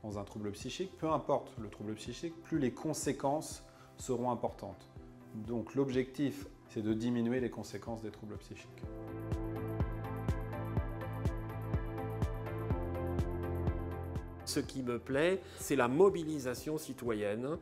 dans un trouble psychique, peu importe le trouble psychique, plus les conséquences seront importantes. Donc l'objectif, c'est de diminuer les conséquences des troubles psychiques. Ce qui me plaît, c'est la mobilisation citoyenne,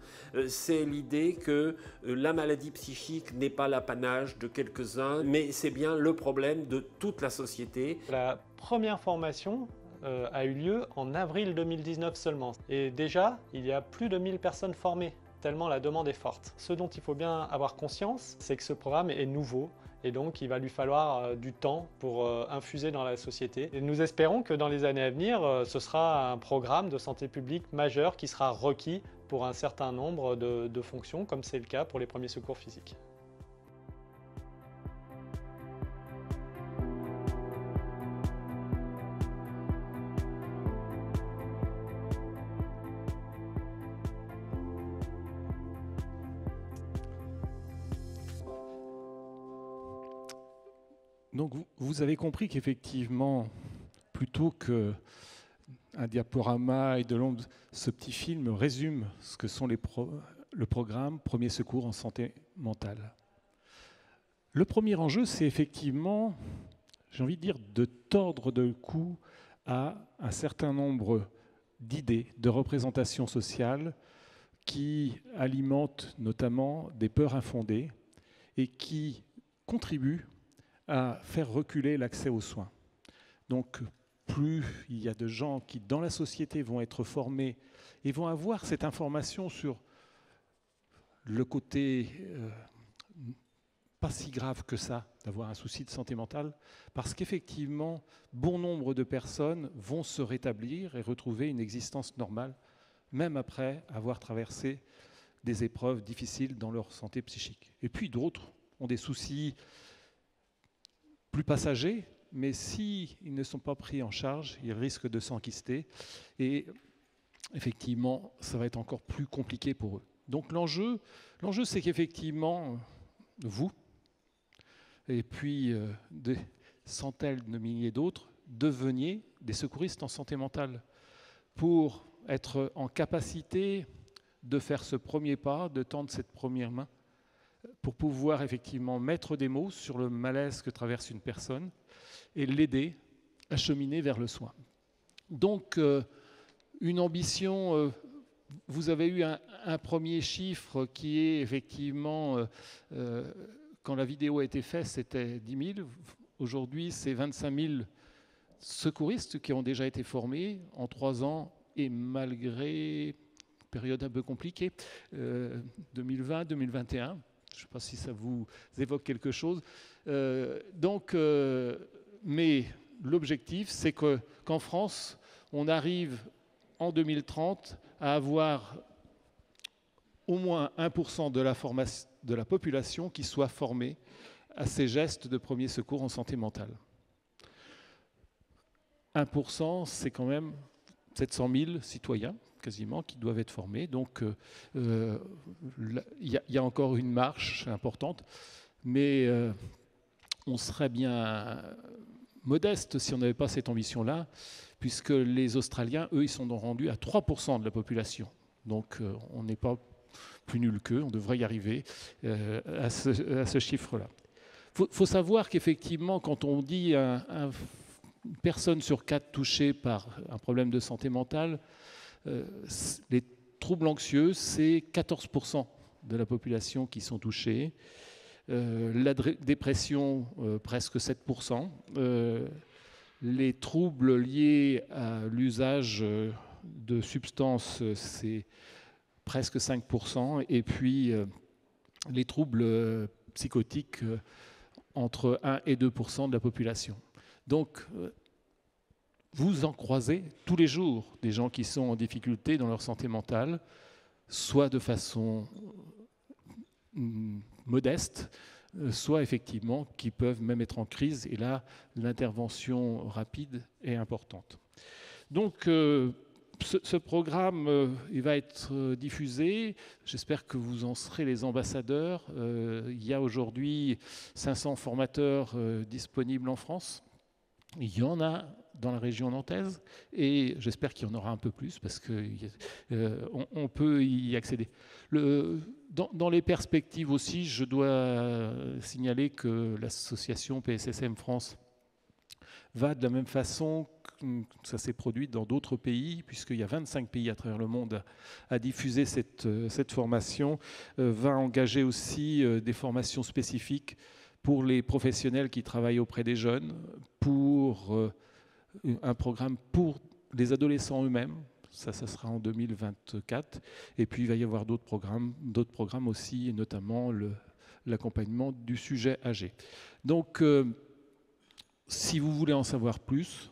c'est l'idée que la maladie psychique n'est pas l'apanage de quelques-uns, mais c'est bien le problème de toute la société. La première formation a eu lieu en avril 2019 seulement. Et déjà, il y a plus de 1000 personnes formées, tellement la demande est forte. Ce dont il faut bien avoir conscience, c'est que ce programme est nouveau. Et donc, il va lui falloir du temps pour infuser dans la société. Et nous espérons que dans les années à venir, ce sera un programme de santé publique majeur qui sera requis pour un certain nombre de fonctions, comme c'est le cas pour les premiers secours physiques. Donc vous avez compris qu'effectivement, plutôt qu'un diaporama et de l'ombre, ce petit film résume ce que sont le programme Premier secours en santé mentale. Le premier enjeu, c'est effectivement, j'ai envie de dire, de tordre le cou à un certain nombre d'idées, de représentations sociales qui alimentent notamment des peurs infondées et qui contribuent à faire reculer l'accès aux soins. Donc, plus il y a de gens qui, dans la société, vont être formés et vont avoir cette information sur le côté pas si grave que ça d'avoir un souci de santé mentale, parce qu'effectivement, bon nombre de personnes vont se rétablir et retrouver une existence normale, même après avoir traversé des épreuves difficiles dans leur santé psychique. Et puis d'autres ont des soucis plus passagers, mais s'ils ne sont pas pris en charge, ils risquent de s'enquister. Et effectivement, ça va être encore plus compliqué pour eux. Donc l'enjeu, c'est qu'effectivement, vous, et puis des centaines de milliers d'autres, deveniez des secouristes en santé mentale pour être en capacité de faire ce premier pas, de tendre cette première main, pour pouvoir effectivement mettre des mots sur le malaise que traverse une personne et l'aider à cheminer vers le soin. Donc, une ambition, vous avez eu un premier chiffre qui est effectivement, quand la vidéo a été faite, c'était 10 000. Aujourd'hui, c'est 25 000 secouristes qui ont déjà été formés en 3 ans, et malgré une période un peu compliquée, 2020, 2021, je ne sais pas si ça vous évoque quelque chose. Mais l'objectif, c'est qu'en France, on arrive en 2030 à avoir au moins 1% de la population qui soit formée à ces gestes de premier secours en santé mentale. 1%, c'est quand même 700 000 citoyens, quasiment, qui doivent être formés. Donc, il y a encore une marche importante, mais on serait bien modeste si on n'avait pas cette ambition-là, puisque les Australiens, eux, ils sont rendus à 3% de la population. Donc, on n'est pas plus nul qu'eux, on devrait y arriver à ce chiffre-là. Il faut savoir qu'effectivement, quand on dit une personne sur 4 touchée par un problème de santé mentale, les troubles anxieux, c'est 14% de la population qui sont touchés. La dépression, presque 7%. Les troubles liés à l'usage de substances, c'est presque 5%. Et puis, les troubles psychotiques, entre 1 et 2% de la population. Donc, vous en croisez tous les jours des gens qui sont en difficulté dans leur santé mentale, soit de façon modeste, soit effectivement qui peuvent même être en crise, et là, l'intervention rapide est importante. Donc, ce programme, il va être diffusé. J'espère que vous en serez les ambassadeurs. Il y a aujourd'hui 500 formateurs disponibles en France. Il y en a dans la région nantaise, et j'espère qu'il y en aura un peu plus, parce qu'on peut y accéder. Dans les perspectives aussi, je dois signaler que l'association PSSM France va de la même façon que ça s'est produit dans d'autres pays, puisqu'il y a 25 pays à travers le monde à diffuser cette formation, va engager aussi des formations spécifiques pour les professionnels qui travaillent auprès des jeunes, pour un programme pour les adolescents eux-mêmes. Ça sera en 2024. Et puis, il va y avoir d'autres programmes aussi, et notamment l'accompagnement du sujet âgé. Donc, si vous voulez en savoir plus,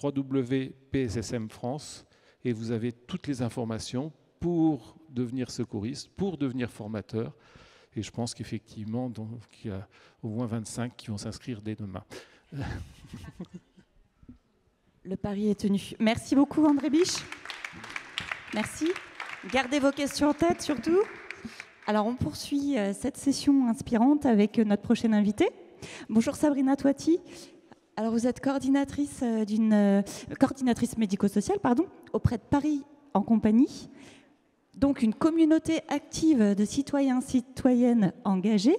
www.pssm France, et vous avez toutes les informations pour devenir secouriste, pour devenir formateur. Et je pense qu'effectivement, il y a au moins 25 qui vont s'inscrire dès demain. Le pari est tenu. Merci beaucoup, André Biche. Merci. Gardez vos questions en tête, surtout. Alors, on poursuit cette session inspirante avec notre prochain invité. Bonjour Sabrina Toiti. Alors vous êtes coordinatrice coordinatrice médico-sociale auprès de Paris en compagnie. Donc une communauté active de citoyens, citoyennes engagés,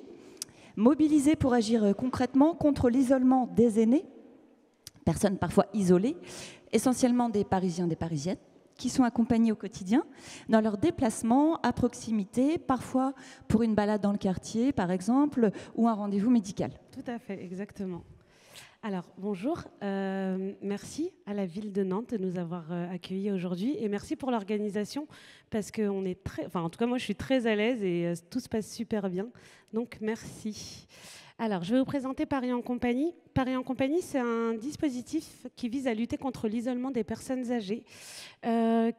mobilisés pour agir concrètement contre l'isolement des aînés, personnes parfois isolées, essentiellement des Parisiens, des Parisiennes, qui sont accompagnés au quotidien dans leurs déplacements à proximité, parfois pour une balade dans le quartier, par exemple, ou un rendez-vous médical. Tout à fait, exactement. Alors, bonjour, merci à la ville de Nantes de nous avoir accueillis aujourd'hui et merci pour l'organisation parce qu'on est en tout cas, moi, je suis très à l'aise et tout se passe super bien. Donc, merci. Alors, je vais vous présenter Paris en compagnie. Paris en compagnie, c'est un dispositif qui vise à lutter contre l'isolement des personnes âgées,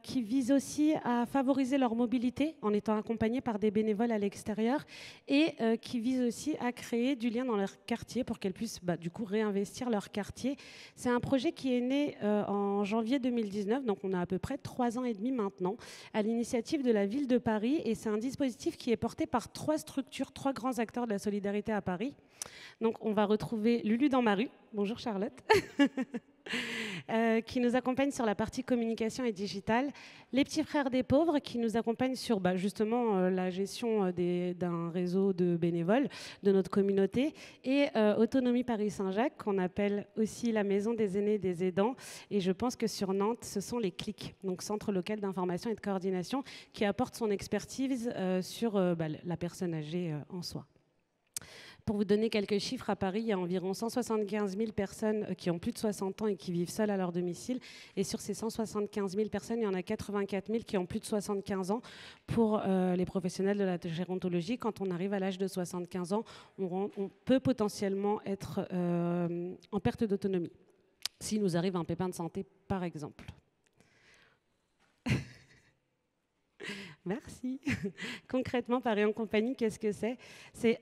qui vise aussi à favoriser leur mobilité en étant accompagnés par des bénévoles à l'extérieur et qui vise aussi à créer du lien dans leur quartier pour qu'elles puissent du coup réinvestir leur quartier. C'est un projet qui est né en janvier 2019, donc on a à peu près 3 ans et demi maintenant, à l'initiative de la ville de Paris et c'est un dispositif qui est porté par 3 structures, 3 grands acteurs de la solidarité à Paris. Donc on va retrouver Lulu dans ma rue, bonjour Charlotte, qui nous accompagne sur la partie communication et digitale, les petits frères des pauvres qui nous accompagnent sur justement la gestion d'un réseau de bénévoles de notre communauté et Autonomie Paris Saint-Jacques qu'on appelle aussi la maison des aînés et des aidants et je pense que sur Nantes ce sont les CLIC, donc Centre local d'information et de coordination qui apporte son expertise sur la personne âgée en soi. Pour vous donner quelques chiffres, à Paris, il y a environ 175 000 personnes qui ont plus de 60 ans et qui vivent seules à leur domicile. Et sur ces 175 000 personnes, il y en a 84 000 qui ont plus de 75 ans. Pour les professionnels de la gérontologie, quand on arrive à l'âge de 75 ans, on peut potentiellement être en perte d'autonomie, s'il nous arrive un pépin de santé, par exemple. Merci. Concrètement, Paris en compagnie, qu'est-ce que c'est? C'est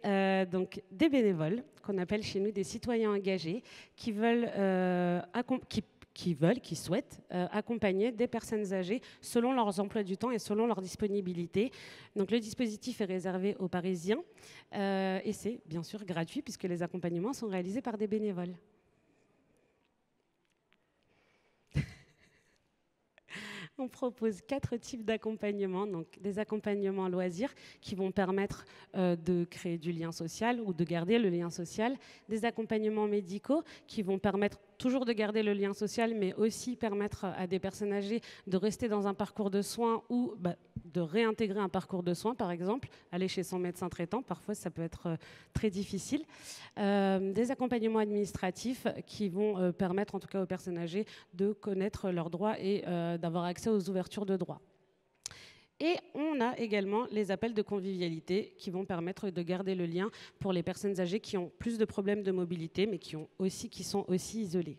donc des bénévoles, qu'on appelle chez nous des citoyens engagés, qui souhaitent accompagner des personnes âgées selon leurs emplois du temps et selon leur disponibilité. Donc le dispositif est réservé aux Parisiens et c'est bien sûr gratuit puisque les accompagnements sont réalisés par des bénévoles. On propose 4 types d'accompagnement, donc des accompagnements loisirs qui vont permettre de créer du lien social ou de garder le lien social, des accompagnements médicaux qui vont permettre toujours de garder le lien social, mais aussi permettre à des personnes âgées de rester dans un parcours de soins ou de réintégrer un parcours de soins, par exemple, aller chez son médecin traitant, parfois ça peut être très difficile. Des accompagnements administratifs qui vont permettre en tout cas aux personnes âgées de connaître leurs droits et d'avoir accès aux ouvertures de droits. Et on a également les appels de convivialité qui vont permettre de garder le lien pour les personnes âgées qui ont plus de problèmes de mobilité, mais qui sont aussi isolées.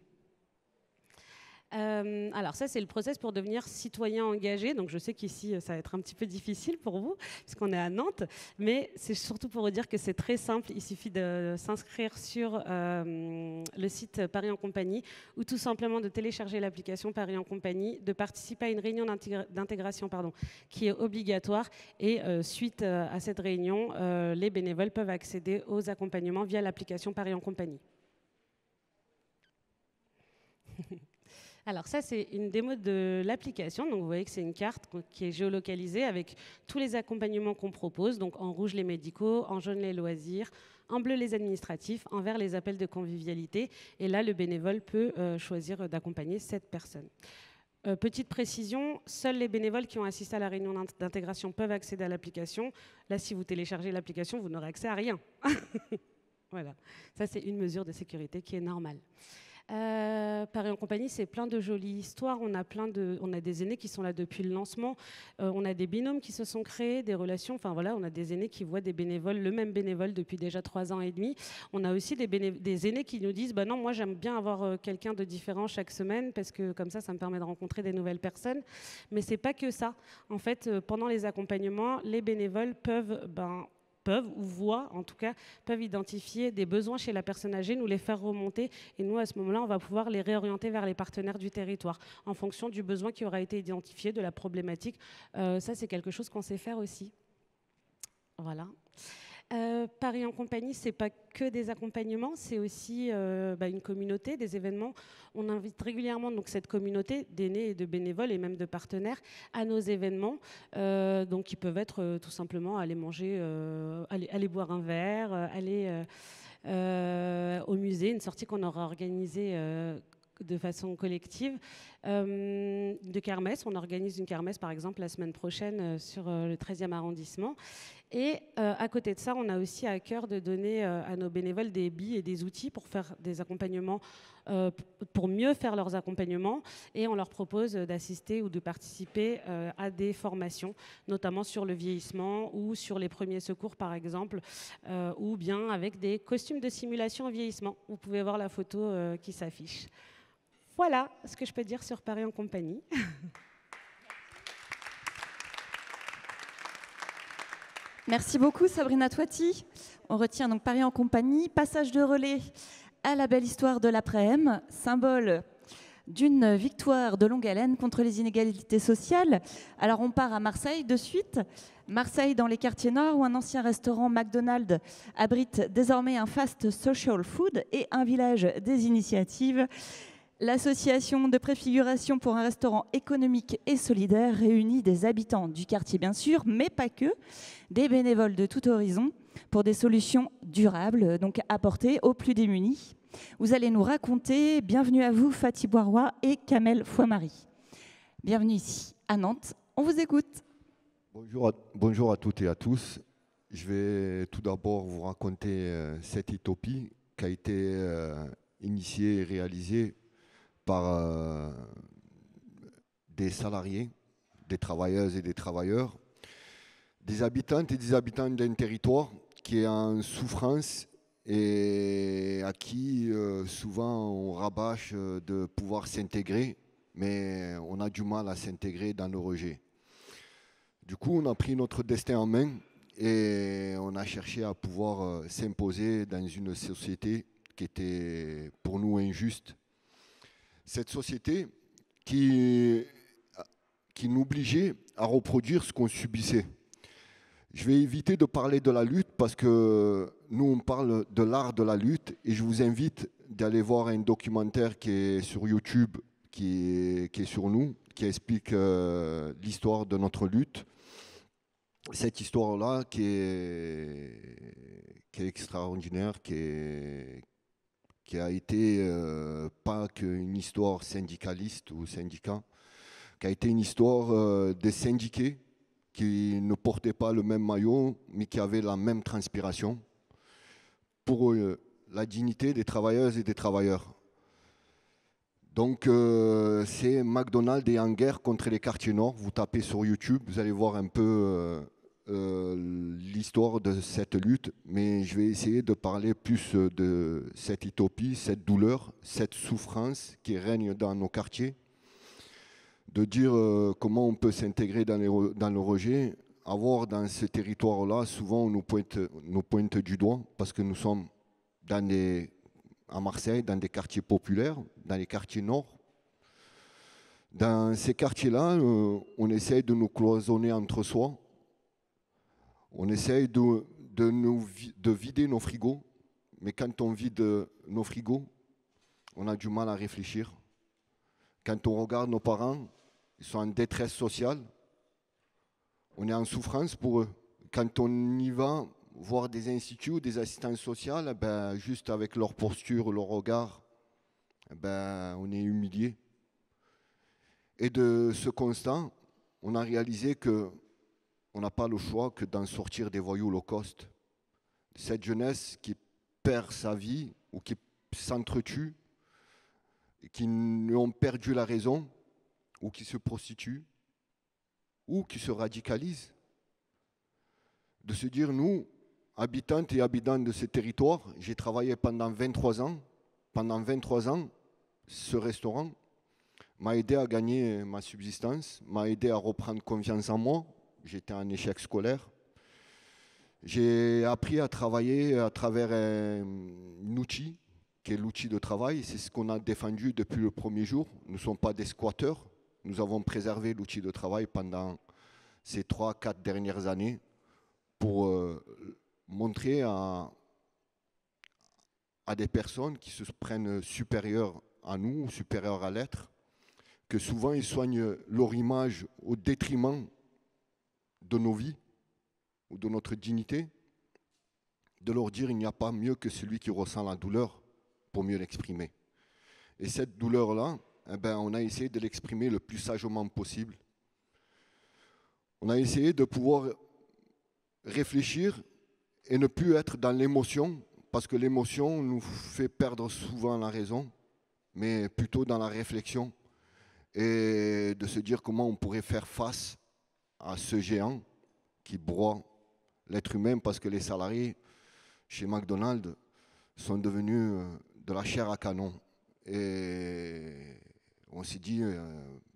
Alors ça, c'est le process pour devenir citoyen engagé. Donc je sais qu'ici, ça va être un petit peu difficile pour vous, puisqu'on est à Nantes, mais c'est surtout pour vous dire que c'est très simple. Il suffit de s'inscrire sur le site Paris en compagnie ou tout simplement de télécharger l'application Paris en compagnie, de participer à une réunion d'intégration qui est obligatoire. Et suite à cette réunion, les bénévoles peuvent accéder aux accompagnements via l'application Paris en compagnie. Alors ça, c'est une démo de l'application. Donc vous voyez que c'est une carte qui est géolocalisée avec tous les accompagnements qu'on propose. Donc en rouge, les médicaux, en jaune, les loisirs, en bleu, les administratifs, en vert, les appels de convivialité. Et là, le bénévole peut choisir d'accompagner cette personne. Petite précision, seuls les bénévoles qui ont assisté à la réunion d'intégration peuvent accéder à l'application. Là, si vous téléchargez l'application, vous n'aurez accès à rien. Voilà, ça c'est une mesure de sécurité qui est normale. Paris en compagnie, c'est plein de jolies histoires. On a des aînés qui sont là depuis le lancement. On a des binômes qui se sont créés, des relations. Enfin voilà, on a des aînés qui voient des bénévoles, le même bénévole depuis déjà 3 ans et demi. On a aussi des aînés qui nous disent non, moi j'aime bien avoir quelqu'un de différent chaque semaine parce que comme ça me permet de rencontrer des nouvelles personnes. Mais c'est pas que ça. En fait, pendant les accompagnements, les bénévoles peuvent ou voient, en tout cas, peuvent identifier des besoins chez la personne âgée, nous les faire remonter. Et nous, à ce moment-là, on va pouvoir les réorienter vers les partenaires du territoire en fonction du besoin qui aura été identifié, de la problématique. Ça, c'est quelque chose qu'on sait faire aussi. Voilà. Paris en compagnie, ce n'est pas que des accompagnements, c'est aussi une communauté, des événements. On invite régulièrement donc, cette communauté d'aînés et de bénévoles et même de partenaires à nos événements, donc, qui peuvent être tout simplement aller manger, aller boire un verre, aller au musée, une sortie qu'on aura organisée de façon collective, de kermesse. On organise une kermesse, par exemple, la semaine prochaine sur le 13e arrondissement. Et à côté de ça, on a aussi à cœur de donner à nos bénévoles des billes et des outils pour faire des accompagnements, pour mieux faire leurs accompagnements. Et on leur propose d'assister ou de participer à des formations, notamment sur le vieillissement ou sur les premiers secours, par exemple, ou bien avec des costumes de simulation au vieillissement. Vous pouvez voir la photo qui s'affiche. Voilà ce que je peux dire sur Paris en compagnie. Merci beaucoup Sabrina Toiti. On retient donc Paris en compagnie, passage de relais à la belle histoire de l'après-m, symbole d'une victoire de longue haleine contre les inégalités sociales. Alors on part à Marseille de suite. Marseille dans les quartiers nord où un ancien restaurant McDonald's abrite désormais un fast social food et un village des initiatives. L'association de préfiguration pour un restaurant économique et solidaire réunit des habitants du quartier bien sûr, mais pas que, des bénévoles de tout horizon pour des solutions durables, donc apportées aux plus démunis. Vous allez nous raconter, bienvenue à vous Fatih Boirois et Kamel Fouamari. Bienvenue ici à Nantes, on vous écoute. Bonjour à toutes et à tous. Je vais tout d'abord vous raconter cette utopie qui a été initiée et réalisée par des salariés, des travailleuses et des travailleurs, des habitantes et des habitants d'un territoire qui est en souffrance et à qui souvent on rabâche de pouvoir s'intégrer, mais on a du mal à s'intégrer dans le rejet. Du coup, on a pris notre destin en main et on a cherché à pouvoir s'imposer dans une société qui était pour nous injuste. Cette société qui nous obligeait à reproduire ce qu'on subissait. Je vais éviter de parler de la lutte parce que nous, on parle de l'art de la lutte et je vous invite d'aller voir un documentaire qui est sur YouTube, qui est sur nous, qui explique l'histoire de notre lutte. Cette histoire-là qui est extraordinaire, qui a été pas qu'une histoire syndicaliste ou syndicat, qui a été une histoire des syndiqués qui ne portaient pas le même maillot, mais qui avaient la même transpiration pour la dignité des travailleuses et des travailleurs. Donc c'est McDonald's est en guerre contre les quartiers nord. Vous tapez sur YouTube, vous allez voir un peu l'histoire de cette lutte, mais je vais essayer de parler plus de cette utopie, cette douleur, cette souffrance qui règne dans nos quartiers, de dire comment on peut s'intégrer dans le rejet. Avoir dans ce territoire-là, souvent on nous pointe du doigt parce que nous sommes à Marseille, dans des quartiers populaires, dans les quartiers nord. Dans ces quartiers-là, on essaye de nous cloisonner entre soi. On essaye de vider nos frigos, mais quand on vide nos frigos, on a du mal à réfléchir. Quand on regarde nos parents, ils sont en détresse sociale, on est en souffrance pour eux. Quand on y va voir des instituts ou des assistantes sociales, ben, juste avec leur posture, leur regard, ben, on est humilié. Et de ce constat, on a réalisé que on n'a pas le choix que d'en sortir des voyous low cost. Cette jeunesse qui perd sa vie ou qui s'entretue, qui ont perdu la raison, ou qui se prostituent, ou qui se radicalisent. De se dire, nous, habitantes et habitants de ce territoire, j'ai travaillé pendant 23 ans. Pendant 23 ans, ce restaurant m'a aidé à gagner ma subsistance, m'a aidé à reprendre confiance en moi. J'étais en échec scolaire. J'ai appris à travailler à travers un outil, qui est l'outil de travail. C'est ce qu'on a défendu depuis le premier jour. Nous ne sommes pas des squatteurs. Nous avons préservé l'outil de travail pendant ces 3-4 dernières années pour montrer à des personnes qui se prennent supérieures à nous, supérieures à l'être, que souvent ils soignent leur image au détriment de nos vies ou de notre dignité, de leur dire il n'y a pas mieux que celui qui ressent la douleur pour mieux l'exprimer. Et cette douleur-là, eh ben, on a essayé de l'exprimer le plus sagement possible. On a essayé de pouvoir réfléchir et ne plus être dans l'émotion, parce que l'émotion nous fait perdre souvent la raison, mais plutôt dans la réflexion, et de se dire comment on pourrait faire face à ce géant qui broie l'être humain, parce que les salariés chez McDonald's sont devenus de la chair à canon. Et on s'est dit,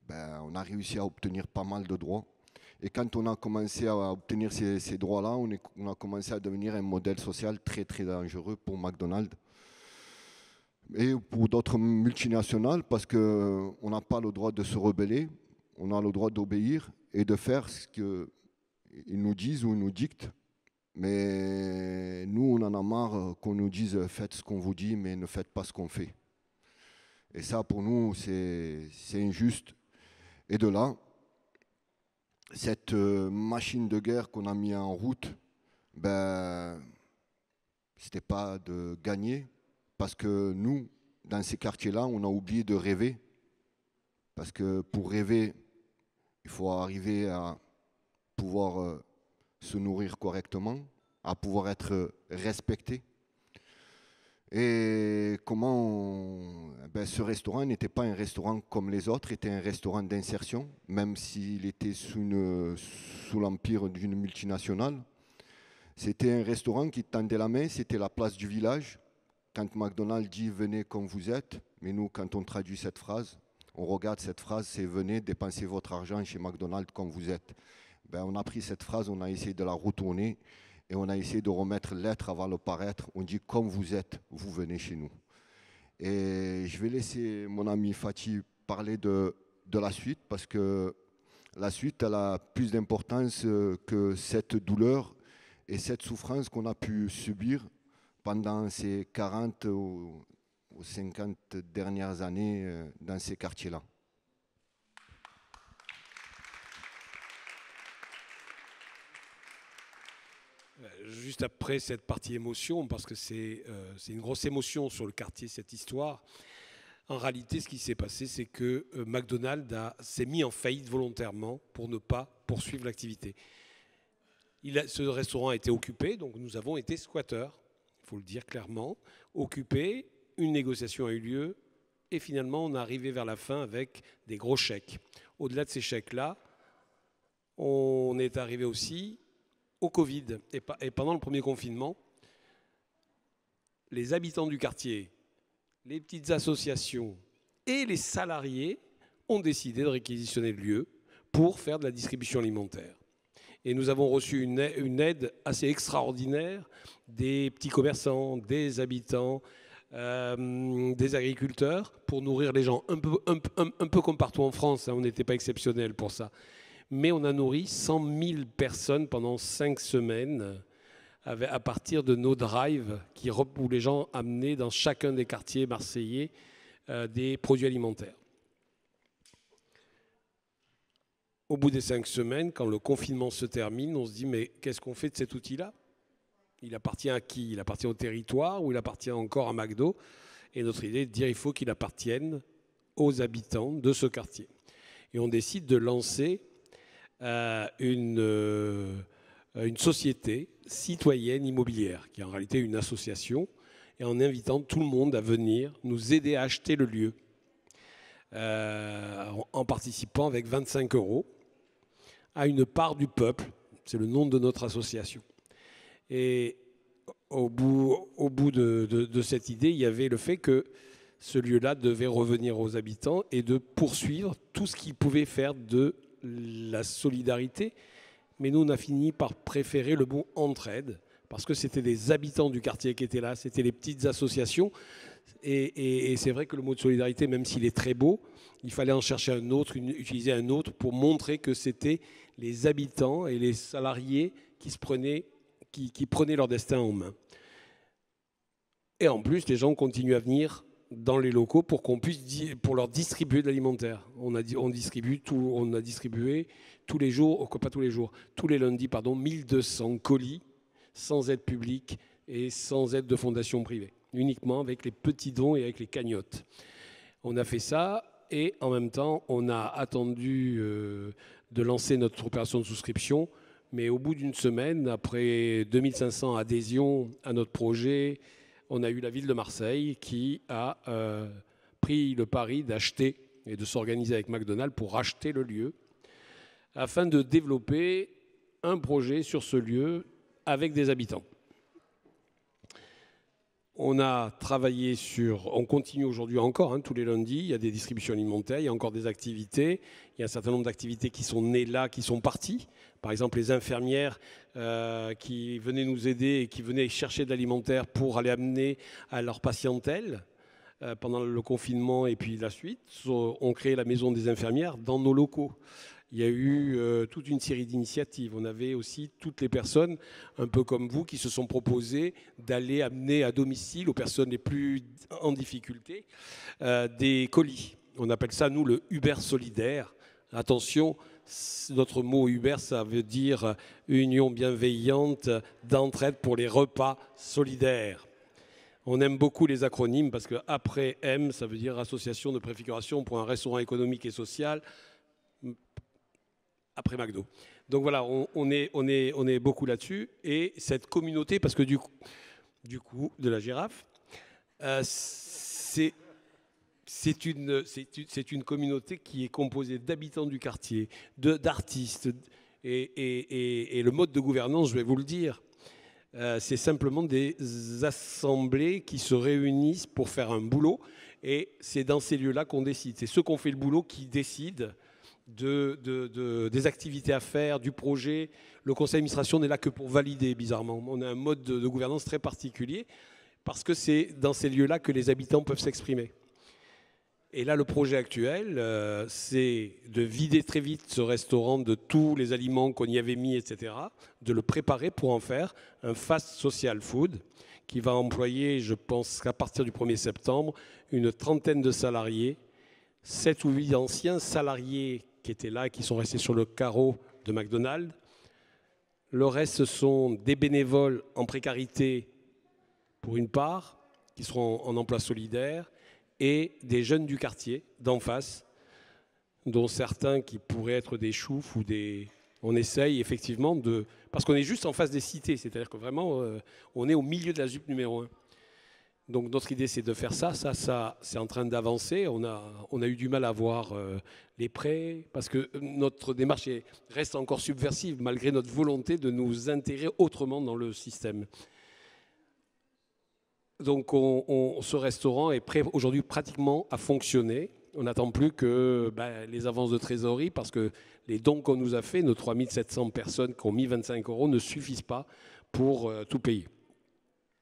on a réussi à obtenir pas mal de droits. Et quand on a commencé à obtenir ces droits-là, on a commencé à devenir un modèle social très très dangereux pour McDonald's et pour d'autres multinationales, parce qu'on n'a pas le droit de se rebeller, on a le droit d'obéir et de faire ce qu'ils nous disent ou ils nous dictent. Mais nous, on en a marre qu'on nous dise « faites ce qu'on vous dit, mais ne faites pas ce qu'on fait ». Et ça, pour nous, c'est injuste. Et de là, cette machine de guerre qu'on a mis en route, c'était pas de gagner, parce que nous, dans ces quartiers-là, on a oublié de rêver. Parce que pour rêver, il faut arriver à pouvoir se nourrir correctement, à pouvoir être respecté. Et ce restaurant n'était pas un restaurant comme les autres, était un restaurant d'insertion, même s'il était sous l'empire d'une multinationale. C'était un restaurant qui tendait la main, c'était la place du village. Quand McDonald's dit « venez comme vous êtes », mais nous, quand on traduit cette phrase, on regarde cette phrase, c'est « venez dépenser votre argent chez McDonald's comme vous êtes ». On a pris cette phrase, on a essayé de la retourner et on a essayé de remettre l'être avant le paraître. On dit « comme vous êtes, vous venez chez nous ». Et je vais laisser mon ami Fatih parler de la suite, parce que la suite, elle a plus d'importance que cette douleur et cette souffrance qu'on a pu subir pendant ces 40 ou 50 dernières années dans ces quartiers-là. Juste après cette partie émotion, parce que c'est une grosse émotion sur le quartier, cette histoire. En réalité, ce qui s'est passé, c'est que McDonald's s'est mis en faillite volontairement pour ne pas poursuivre l'activité. Ce restaurant a été occupé, donc nous avons été squatteurs, il faut le dire clairement, occupés, une négociation a eu lieu, et finalement on est arrivé vers la fin avec des gros chèques. Au-delà de ces chèques-là, on est arrivé aussi au Covid. Et pendant le premier confinement, les habitants du quartier, les petites associations et les salariés ont décidé de réquisitionner le lieu pour faire de la distribution alimentaire. Et nous avons reçu une aide assez extraordinaire des petits commerçants, des habitants, des agriculteurs, pour nourrir les gens, un peu comme partout en France, hein, on n'était pas exceptionnel pour ça. Mais on a nourri 100 000 personnes pendant 5 semaines à partir de nos drives où les gens amenaient dans chacun des quartiers marseillais des produits alimentaires. Au bout des 5 semaines, quand le confinement se termine, on se dit mais qu'est-ce qu'on fait de cet outil-là? Il appartient à qui? Il appartient au territoire ou il appartient encore à McDo? Et notre idée est de dire qu'il faut qu'il appartienne aux habitants de ce quartier. Et on décide de lancer une société citoyenne immobilière, qui est en réalité une association, et en invitant tout le monde à venir nous aider à acheter le lieu, en participant avec 25 € à une part du peuple. C'est le nom de notre association. Et au bout de cette idée, il y avait le fait que ce lieu-là devait revenir aux habitants et de poursuivre tout ce qu'ils pouvaient faire de la solidarité. Mais nous, on a fini par préférer le mot entraide, parce que c'était les habitants du quartier qui étaient là, c'était les petites associations. Et c'est vrai que le mot de solidarité, même s'il est très beau, il fallait en chercher un autre, utiliser un autre pour montrer que c'était les habitants et les salariés qui se prenaient qui prenaient leur destin en main. Et en plus, les gens continuent à venir dans les locaux pour pour leur distribuer de l'alimentaire. On a distribué tous les jours, pas tous les jours, tous les lundis, 1200 colis sans aide publique et sans aide de fondation privée, uniquement avec les petits dons et avec les cagnottes. On a fait ça et en même temps, on a attendu de lancer notre opération de souscription, mais au bout d'une semaine, après 2500 adhésions à notre projet, on a eu la ville de Marseille qui a pris le pari d'acheter et de s'organiser avec McDonald's pour racheter le lieu afin de développer un projet sur ce lieu avec des habitants. On a travaillé on continue aujourd'hui encore, tous les lundis, il y a des distributions alimentaires, il y a encore des activités, il y a un certain nombre d'activités qui sont nées là, qui sont parties. Par exemple, les infirmières qui venaient nous aider et qui venaient chercher de l'alimentaire pour aller amener à leur patientèle pendant le confinement et puis la suite, ont créé la maison des infirmières dans nos locaux. Il y a eu toute une série d'initiatives. On avait aussi toutes les personnes, un peu comme vous, qui se sont proposées d'aller amener à domicile aux personnes les plus en difficulté des colis. On appelle ça, nous, le Uber solidaire. Attention, notre mot Uber, ça veut dire union bienveillante d'entraide pour les repas solidaires. On aime beaucoup les acronymes parce qu'après M, ça veut dire Association de préfiguration pour un restaurant économique et social. Après McDo. Donc voilà, on est beaucoup là-dessus. Et cette communauté, parce que du coup de la girafe, c'est une communauté qui est composée d'habitants du quartier, d'artistes. Et le mode de gouvernance, je vais vous le dire, c'est simplement des assemblées qui se réunissent pour faire un boulot. Et c'est dans ces lieux-là qu'on décide. C'est ceux qui ont fait le boulot qui décident des activités à faire, du projet. Le conseil d'administration n'est là que pour valider, bizarrement. On a un mode de gouvernance très particulier parce que c'est dans ces lieux-là que les habitants peuvent s'exprimer. Et là, le projet actuel, c'est de vider très vite ce restaurant de tous les aliments qu'on y avait mis, etc., de le préparer pour en faire un fast social food qui va employer, je pense qu'à partir du 1er septembre, une trentaine de salariés, 7 ou 8 anciens salariés qui étaient là et qui sont restés sur le carreau de McDonald's. Le reste, ce sont des bénévoles en précarité pour une part, qui seront en emploi solidaire, et des jeunes du quartier d'en face, dont certains qui pourraient être des choufs ou des... On essaye effectivement de... Parce qu'on est juste en face des cités, c'est-à-dire que vraiment, on est au milieu de la ZUP numéro 1. Donc notre idée, c'est de faire ça. Ça c'est en train d'avancer. On a eu du mal à avoir les prêts parce que notre démarche reste encore subversive malgré notre volonté de nous intégrer autrement dans le système. Donc ce restaurant est prêt aujourd'hui pratiquement à fonctionner. On n'attend plus que les avances de trésorerie parce que les dons qu'on nous a fait, nos 3700 personnes qui ont mis 25 €, ne suffisent pas pour tout payer.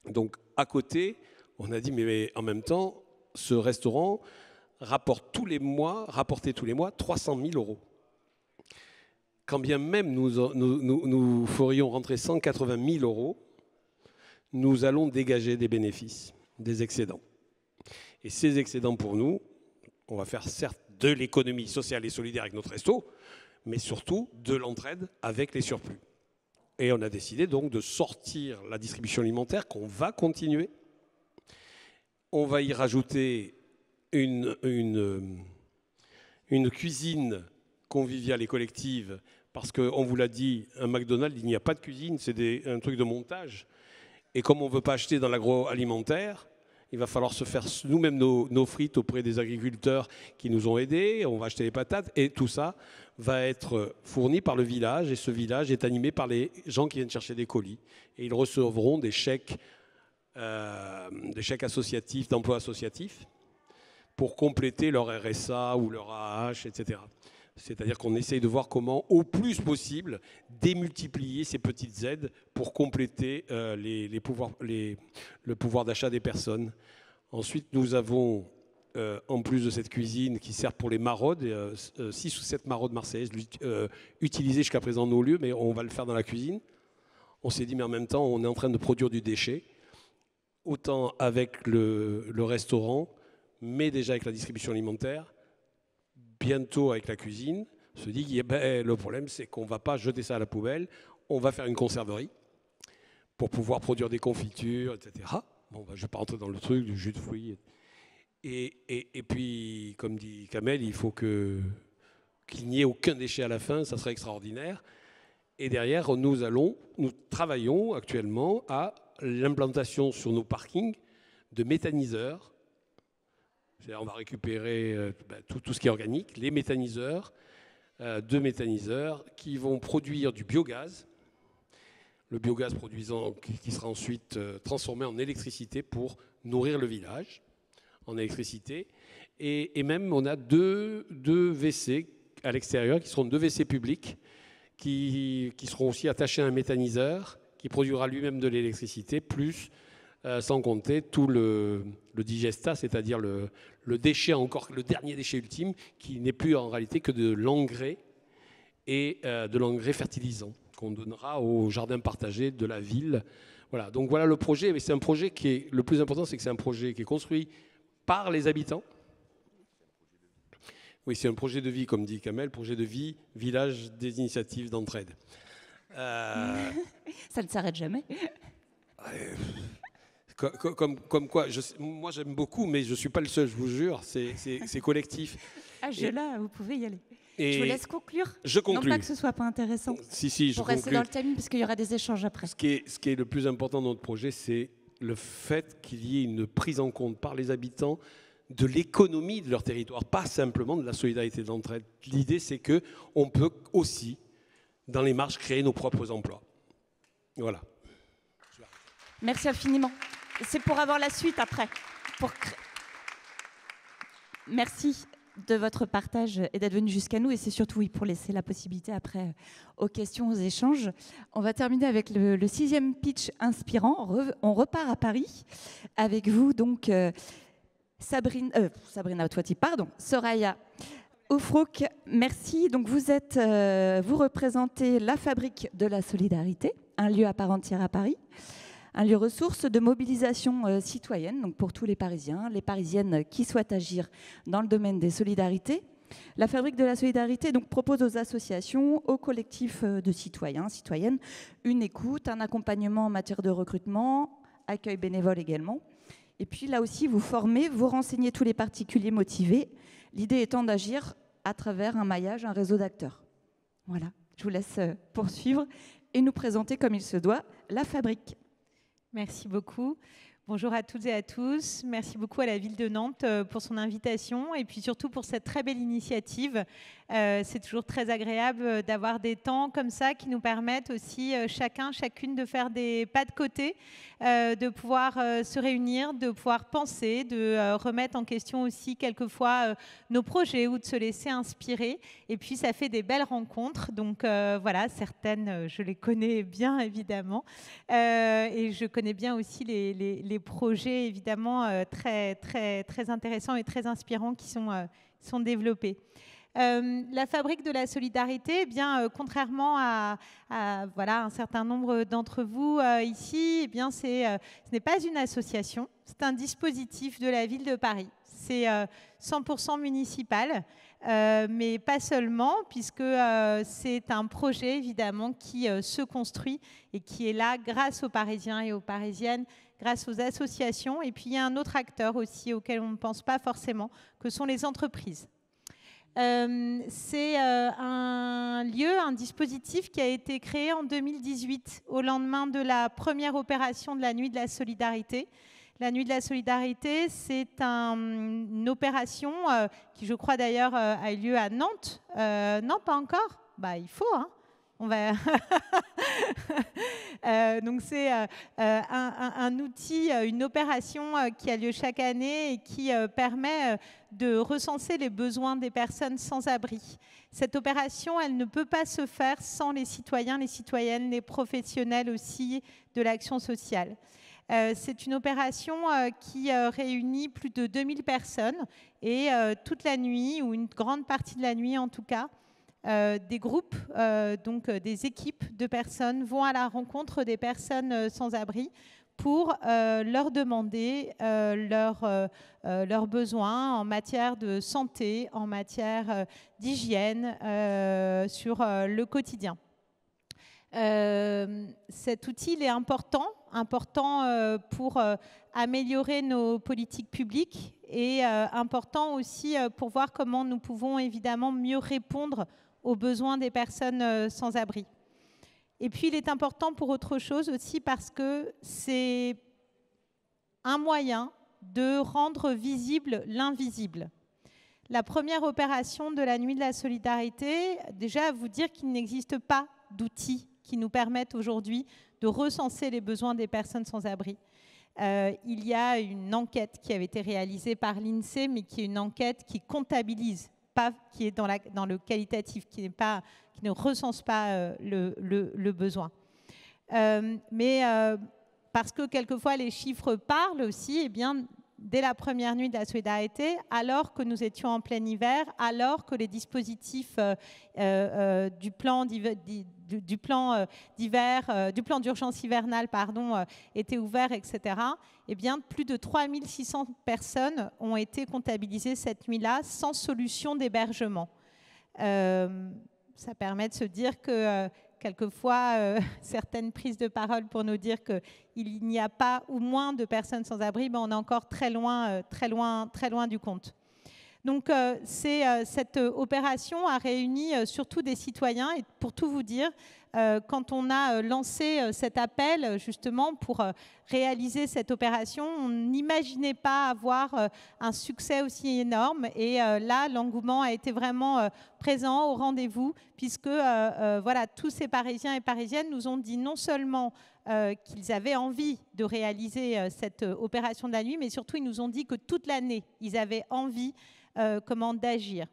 Donc à côté... On a dit, mais en même temps, ce restaurant rapportait tous les mois 300 000 €. Quand bien même nous ferions rentrer 180 000 €, nous allons dégager des bénéfices, des excédents. Et ces excédents pour nous, on va faire certes de l'économie sociale et solidaire avec notre resto, mais surtout de l'entraide avec les surplus. Et on a décidé donc de sortir la distribution alimentaire qu'on va continuer. On va y rajouter une cuisine conviviale et collective, parce qu'on vous l'a dit, un McDonald's, il n'y a pas de cuisine, c'est un truc de montage. Et comme on ne veut pas acheter dans l'agroalimentaire, il va falloir se faire nous-mêmes nos frites auprès des agriculteurs qui nous ont aidés, on va acheter les patates, et tout ça va être fourni par le village, et ce village est animé par les gens qui viennent chercher des colis. Et ils recevront des chèques associatifs, d'emploi associatif, pour compléter leur RSA ou leur AH, etc. C'est-à-dire qu'on essaye de voir comment, au plus possible, démultiplier ces petites aides pour compléter le pouvoir d'achat des personnes. Ensuite, nous avons, en plus de cette cuisine qui sert pour les maraudes, 6 ou 7 maraudes marseillaises utilisées jusqu'à présent dans nos lieux, mais on va le faire dans la cuisine. On s'est dit, mais en même temps, on est en train de produire du déchet, autant avec le restaurant, mais déjà avec la distribution alimentaire, bientôt avec la cuisine. On se dit, le problème, c'est qu'on ne va pas jeter ça à la poubelle, on va faire une conserverie pour pouvoir produire des confitures, etc. Bon, je ne vais pas rentrer dans le truc, du jus de fruits. Et puis, comme dit Kamel, il faut qu'il n'y ait aucun déchet à la fin, ça serait extraordinaire. Et derrière, nous travaillons actuellement à l'implantation sur nos parkings de méthaniseurs. On va récupérer tout ce qui est organique, les méthaniseurs, deux méthaniseurs qui vont produire du biogaz. Le biogaz produisant qui sera ensuite transformé en électricité pour nourrir le village en électricité. Et même, on a deux WC à l'extérieur qui seront deux WC publics qui seront aussi attachés à un méthaniseur qui produira lui-même de l'électricité, plus, sans compter, tout le digesta, c'est-à-dire le déchet, encore le dernier déchet ultime, qui n'est plus en réalité que de l'engrais et de l'engrais fertilisant qu'on donnera au jardin partagé de la ville. Voilà, donc voilà le projet. Mais c'est un projet qui est, le plus important, c'est que c'est un projet qui est construit par les habitants. Oui, c'est un projet de vie, comme dit Kamel, projet de vie, village des initiatives d'entraide. Ça ne s'arrête jamais. Comme quoi, moi j'aime beaucoup, mais je ne suis pas le seul, je vous jure, c'est collectif. Ah, là, vous pouvez y aller. Et je vous laisse conclure. Je conclue. Non pas que ce soit pas intéressant. Si, je pour rester conclue. dans le timing, parce qu'il y aura des échanges après. Ce qui est le plus important dans notre projet, c'est le fait qu'il y ait une prise en compte par les habitants de l'économie de leur territoire, pas simplement de la solidarité d'entraide. L'idée, c'est qu'on peut aussi, dans les marges, créer nos propres emplois. Voilà. Merci infiniment. C'est pour avoir la suite après. Merci de votre partage et d'être venu jusqu'à nous. Et c'est surtout pour laisser la possibilité après aux questions, aux échanges. On va terminer avec le 6e pitch inspirant. On repart à Paris avec vous, donc Sabrina Touati, Soraya Oufrouk, merci. Donc vous représentez la Fabrique de la Solidarité, un lieu à part entière à Paris. Un lieu ressource de mobilisation citoyenne, donc pour tous les Parisiens, les Parisiennes qui souhaitent agir dans le domaine des solidarités. La Fabrique de la Solidarité donc, propose aux associations, aux collectifs de citoyens, citoyennes, une écoute, un accompagnement en matière de recrutement, accueil bénévole également. Et puis là aussi, vous formez, vous renseignez tous les particuliers motivés, l'idée étant d'agir à travers un maillage, un réseau d'acteurs. Voilà, je vous laisse poursuivre et nous présenter comme il se doit la Fabrique. Merci beaucoup. Bonjour à toutes et à tous. Merci beaucoup à la ville de Nantes pour son invitation et puis surtout pour cette très belle initiative. C'est toujours très agréable d'avoir des temps comme ça qui nous permettent aussi chacune de faire des pas de côté, de pouvoir se réunir, de pouvoir penser, de remettre en question aussi quelquefois nos projets ou de se laisser inspirer. Et puis ça fait des belles rencontres. Donc voilà, certaines, je les connais bien évidemment. Et je connais bien aussi les projets évidemment très, très, très intéressants et très inspirants qui sont développés. La Fabrique de la Solidarité, eh bien, contrairement à voilà, un certain nombre d'entre vous ici, eh bien, ce n'est pas une association, c'est un dispositif de la ville de Paris. C'est 100% municipal, mais pas seulement, puisque c'est un projet évidemment qui se construit et qui est là grâce aux Parisiens et aux Parisiennes, grâce aux associations. Et puis il y a un autre acteur aussi auquel on ne pense pas forcément, que sont les entreprises. C'est un lieu, un dispositif qui a été créé en 2018, au lendemain de la première opération de la Nuit de la Solidarité. La Nuit de la Solidarité, c'est une opération qui, je crois d'ailleurs, a eu lieu à Nantes. Non, pas encore. Bah, il faut, hein. On va donc c'est un outil, une opération qui a lieu chaque année et qui permet de recenser les besoins des personnes sans abri. Cette opération, elle ne peut pas se faire sans les citoyens, les citoyennes, les professionnels aussi de l'action sociale. C'est une opération qui réunit plus de 2000 personnes et toute la nuit, ou une grande partie de la nuit en tout cas, des groupes, donc des équipes de personnes vont à la rencontre des personnes sans abri pour leur demander leurs besoins en matière de santé, en matière d'hygiène sur le quotidien. Cet outil il est important pour améliorer nos politiques publiques et important aussi pour voir comment nous pouvons évidemment mieux répondre aux besoins des personnes sans abri. Et puis, il est important pour autre chose aussi parce que c'est un moyen de rendre visible l'invisible. La première opération de la Nuit de la Solidarité, déjà, vous dire qu'il n'existe pas d'outils qui nous permettent aujourd'hui de recenser les besoins des personnes sans abri. Il y a une enquête qui avait été réalisée par l'INSEE, mais qui est une enquête qui comptabilise, pas qui est dans le qualitatif, qui ne recense pas le besoin. Mais parce que quelquefois les chiffres parlent aussi, eh bien, dès la première nuit de la solidarité, alors que nous étions en plein hiver, alors que les dispositifs du plan d'urgence hivernale étaient ouverts, etc., eh bien, plus de 3600 personnes ont été comptabilisées cette nuit-là sans solution d'hébergement. Ça permet de se dire que quelquefois, certaines prises de parole pour nous dire qu'il n'y a pas ou moins de personnes sans abri, ben on est encore très loin du compte. Donc, cette opération a réuni surtout des citoyens. Et pour tout vous dire, quand on a lancé cet appel justement pour réaliser cette opération, on n'imaginait pas avoir un succès aussi énorme. Et là, l'engouement a été vraiment présent, au rendez-vous, puisque voilà, tous ces Parisiens et Parisiennes nous ont dit non seulement qu'ils avaient envie de réaliser cette opération de la nuit, mais surtout ils nous ont dit que toute l'année, ils avaient envie d'agir.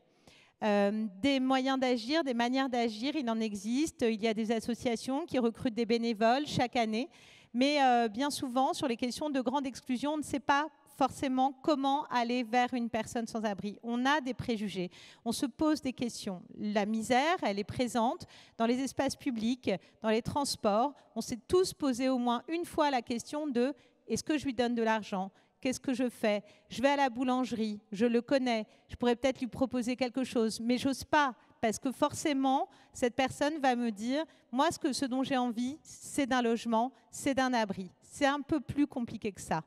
Des moyens d'agir, des manières d'agir, il en existe. Il y a des associations qui recrutent des bénévoles chaque année. Mais bien souvent, sur les questions de grande exclusion, on ne sait pas forcément comment aller vers une personne sans abri. On a des préjugés, on se pose des questions. La misère, elle est présente dans les espaces publics, dans les transports. On s'est tous posé au moins une fois la question de « est-ce que je lui donne de l'argent ? Qu'est-ce que je fais ? Je vais à la boulangerie, je le connais, je pourrais peut-être lui proposer quelque chose, mais j'ose pas, parce que forcément, cette personne va me dire « moi, ce dont j'ai envie, c'est d'un logement, c'est d'un abri ». C'est un peu plus compliqué que ça.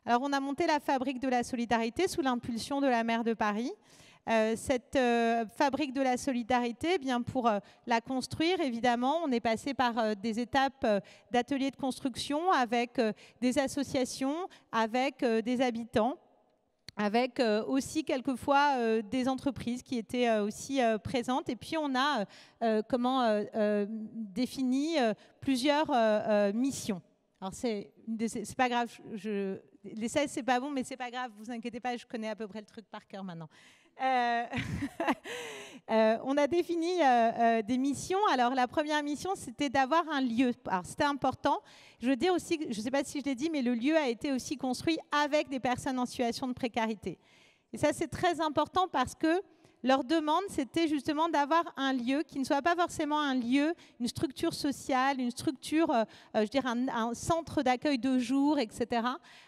Alors, on a monté la Fabrique de la Solidarité sous l'impulsion de la maire de Paris. Cette Fabrique de la Solidarité, bien pour la construire, évidemment, on est passé par des étapes d'ateliers de construction avec des associations, avec des habitants, avec aussi quelquefois des entreprises qui étaient aussi présentes. Et puis, on a défini plusieurs missions. Alors, c'est pas grave, l'essai, c'est pas bon, mais c'est pas grave, vous inquiétez pas, je connais à peu près le truc par cœur maintenant. On a défini des missions. Alors, la première mission, c'était d'avoir un lieu. Alors, c'était important. Je veux dire aussi, je ne sais pas si je l'ai dit, mais le lieu a été aussi construit avec des personnes en situation de précarité. Et ça, c'est très important parce que leur demande, c'était justement d'avoir un lieu qui ne soit pas forcément un lieu, une structure sociale, une structure, je dirais un centre d'accueil de jour, etc.,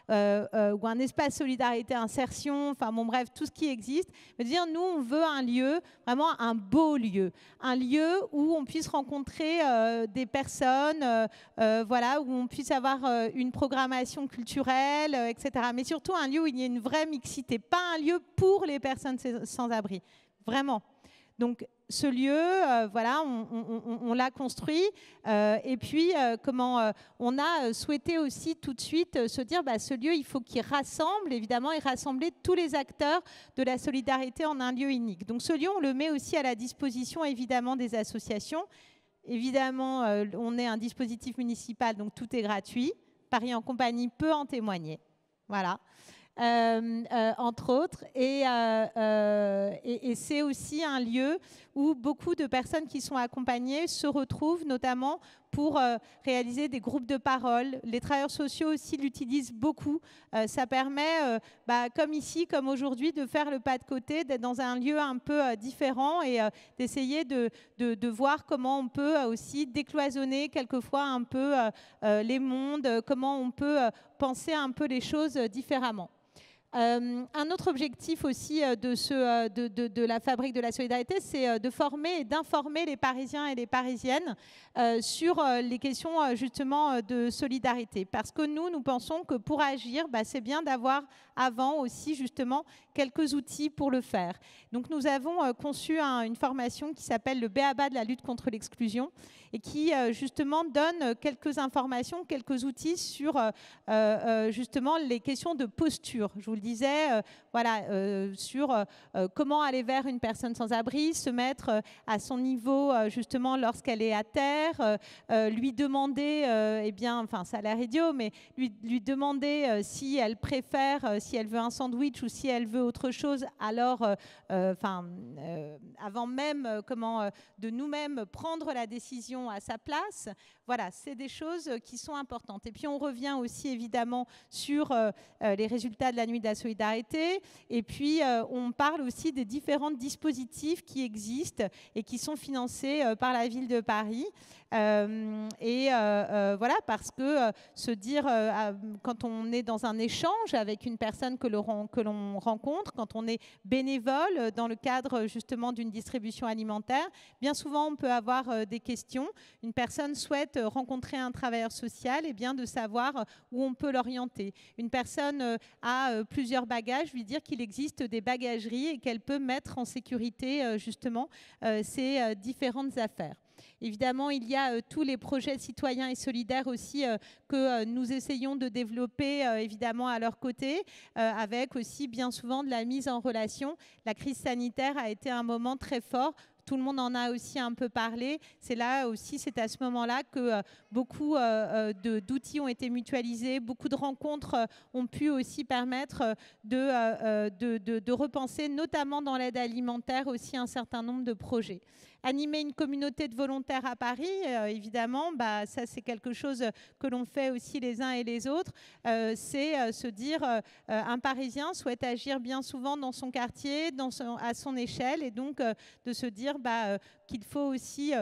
ou un espace solidarité, insertion, enfin bon bref, tout ce qui existe. Mais dire, nous, on veut un lieu, vraiment un beau lieu, un lieu où on puisse rencontrer des personnes, voilà, où on puisse avoir une programmation culturelle, etc. Mais surtout un lieu où il y ait une vraie mixité, pas un lieu pour les personnes sans abri. Vraiment. Donc, ce lieu, voilà, on l'a construit. Et puis, on a souhaité aussi tout de suite se dire, ce lieu, il faut qu'il rassemble, évidemment, et rassembler tous les acteurs de la solidarité en un lieu unique. Donc, ce lieu, on le met aussi à la disposition, évidemment, des associations. Évidemment, on est un dispositif municipal, donc tout est gratuit. Paris en compagnie peut en témoigner. Voilà. Entre autres, et c'est aussi un lieu où beaucoup de personnes qui sont accompagnées se retrouvent, notamment pour réaliser des groupes de parole. Les travailleurs sociaux aussi l'utilisent beaucoup. Ça permet, comme ici, comme aujourd'hui, de faire le pas de côté, d'être dans un lieu un peu différent et d'essayer de voir comment on peut aussi décloisonner quelquefois un peu les mondes, comment on peut penser un peu les choses différemment. Un autre objectif aussi de la Fabrique de la Solidarité, c'est de former et d'informer les Parisiens et les Parisiennes sur les questions justement de solidarité. Parce que nous pensons que pour agir, c'est bien d'avoir avant aussi justement quelques outils pour le faire. Donc nous avons conçu une formation qui s'appelle le B.A.B.A. de la lutte contre l'exclusion et qui justement donne quelques informations, quelques outils sur justement les questions de posture. Je vous le disais, sur comment aller vers une personne sans abri, se mettre à son niveau justement lorsqu'elle est à terre, lui demander, ça a l'air idiot, mais lui demander si elle préfère, si elle veut un sandwich ou si elle veut autre chose, alors avant même de nous-mêmes prendre la décision à sa place. Voilà, c'est des choses qui sont importantes. Et puis on revient aussi évidemment sur les résultats de la Nuit de la Solidarité. Et puis on parle aussi des différents dispositifs qui existent et qui sont financés par la ville de Paris. Parce que se dire quand on est dans un échange avec une personne que l'on rencontre, quand on est bénévole dans le cadre justement d'une distribution alimentaire, bien souvent on peut avoir des questions. Une personne souhaite rencontrer un travailleur social, et bien de savoir où on peut l'orienter. Une personne a plusieurs bagages, lui dire qu'il existe des bagageries et qu'elle peut mettre en sécurité justement ces différentes affaires. Évidemment, il y a tous les projets citoyens et solidaires aussi que nous essayons de développer évidemment à leur côté, avec aussi bien souvent de la mise en relation. La crise sanitaire a été un moment très fort. Tout le monde en a aussi un peu parlé. C'est à ce moment-là que beaucoup d'outils ont été mutualisés, beaucoup de rencontres ont pu aussi permettre de repenser, notamment dans l'aide alimentaire, aussi un certain nombre de projets. Animer une communauté de volontaires à Paris, évidemment, ça c'est quelque chose que l'on fait aussi les uns et les autres. C'est se dire, un Parisien souhaite agir bien souvent dans son quartier, à son échelle, et donc de se dire qu'il faut aussi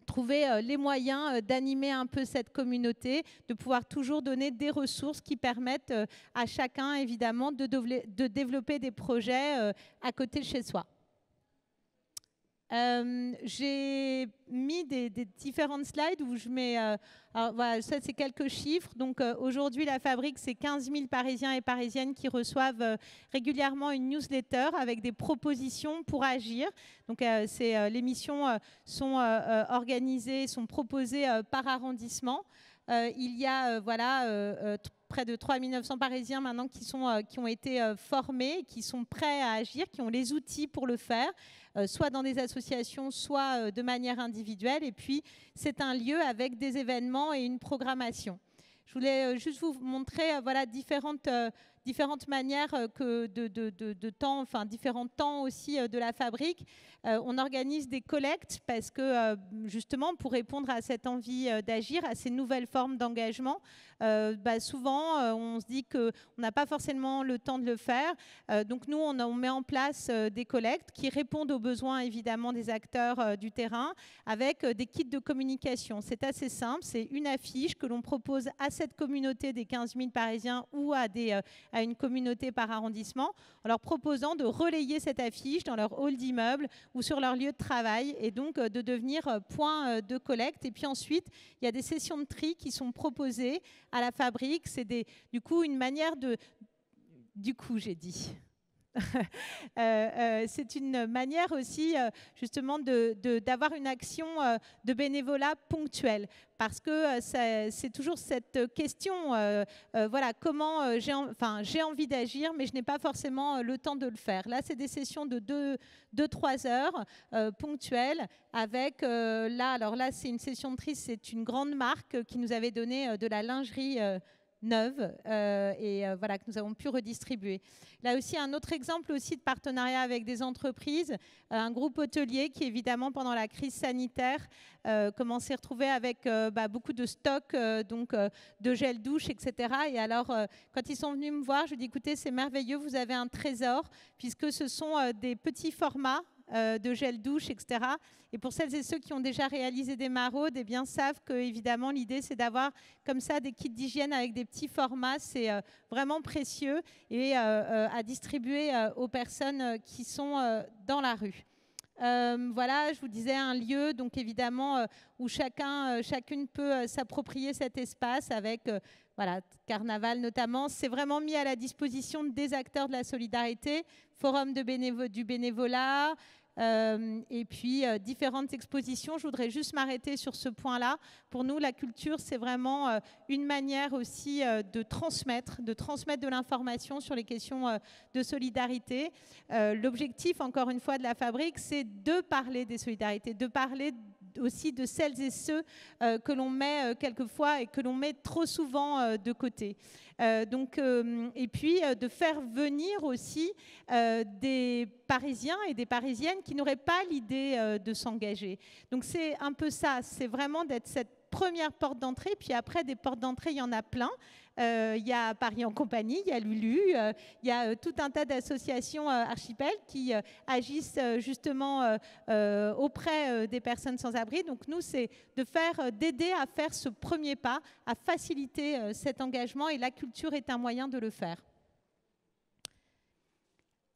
trouver les moyens d'animer un peu cette communauté, de pouvoir toujours donner des ressources qui permettent à chacun, évidemment, de développer des projets à côté de chez soi. J'ai mis des différentes slides où je mets, ça c'est quelques chiffres. Donc aujourd'hui la Fabrique, c'est 15 000 Parisiens et Parisiennes qui reçoivent régulièrement une newsletter avec des propositions pour agir. Donc les missions sont organisées, sont proposées par arrondissement. Il y a près de 3 900 Parisiens maintenant qui ont été formés, qui sont prêts à agir, qui ont les outils pour le faire, soit dans des associations, soit de manière individuelle. Et puis, c'est un lieu avec des événements et une programmation. Je voulais juste vous montrer différentes manières de temps, différents temps aussi de la Fabrique. On organise des collectes parce que justement pour répondre à cette envie d'agir, à ces nouvelles formes d'engagement, souvent on se dit qu'on n'a pas forcément le temps de le faire. Donc nous on met en place des collectes qui répondent aux besoins évidemment des acteurs du terrain avec des kits de communication. C'est assez simple, c'est une affiche que l'on propose à cette communauté des 15 000 Parisiens ou à une communauté par arrondissement, en leur proposant de relayer cette affiche dans leur hall d'immeuble ou sur leur lieu de travail, et donc de devenir point de collecte. Et puis ensuite, il y a des sessions de tri qui sont proposées à la Fabrique. C'est du coup une manière de... Du coup, j'ai dit... c'est une manière aussi justement d'avoir une action de bénévolat ponctuelle, parce que c'est toujours cette question, comment j'ai envie d'agir mais je n'ai pas forcément le temps de le faire. Là c'est des sessions de 2-3 heures ponctuelles avec là c'est une session de tri, c'est une grande marque qui nous avait donné de la lingerie neuves voilà, que nous avons pu redistribuer. Là aussi, un autre exemple aussi de partenariat avec des entreprises, un groupe hôtelier qui, évidemment, pendant la crise sanitaire, s'est retrouvé avec beaucoup de stocks de gel douche, etc. Et alors, quand ils sont venus me voir, je dis, écoutez, c'est merveilleux, vous avez un trésor, puisque ce sont des petits formats de gel douche, etc. Et pour celles et ceux qui ont déjà réalisé des maraudes, eh bien, savent que, évidemment, l'idée, c'est d'avoir comme ça des kits d'hygiène avec des petits formats. C'est vraiment précieux et à distribuer aux personnes qui sont dans la rue. Voilà, je vous disais, un lieu, donc évidemment, où chacune peut s'approprier cet espace avec, voilà, Carnaval notamment. C'est vraiment mis à la disposition des acteurs de la solidarité, forum du bénévolat, et puis différentes expositions. Je voudrais juste m'arrêter sur ce point-là. Pour nous, la culture, c'est vraiment une manière aussi de transmettre de l'information sur les questions de solidarité. L'objectif, encore une fois, de la Fabrique, c'est de parler des solidarités, de parler aussi de celles et ceux que l'on met quelquefois et que l'on met trop souvent de côté. Et puis de faire venir aussi des Parisiens et des Parisiennes qui n'auraient pas l'idée de s'engager. Donc c'est un peu ça, c'est vraiment d'être cette première porte d'entrée, puis après des portes d'entrée, il y en a plein. Il y a Paris en compagnie, il y a Lulu, il y a tout un tas d'associations Archipel qui agissent justement auprès des personnes sans abri. Donc nous, c'est d'aider à faire ce premier pas, à faciliter cet engagement, et la culture est un moyen de le faire.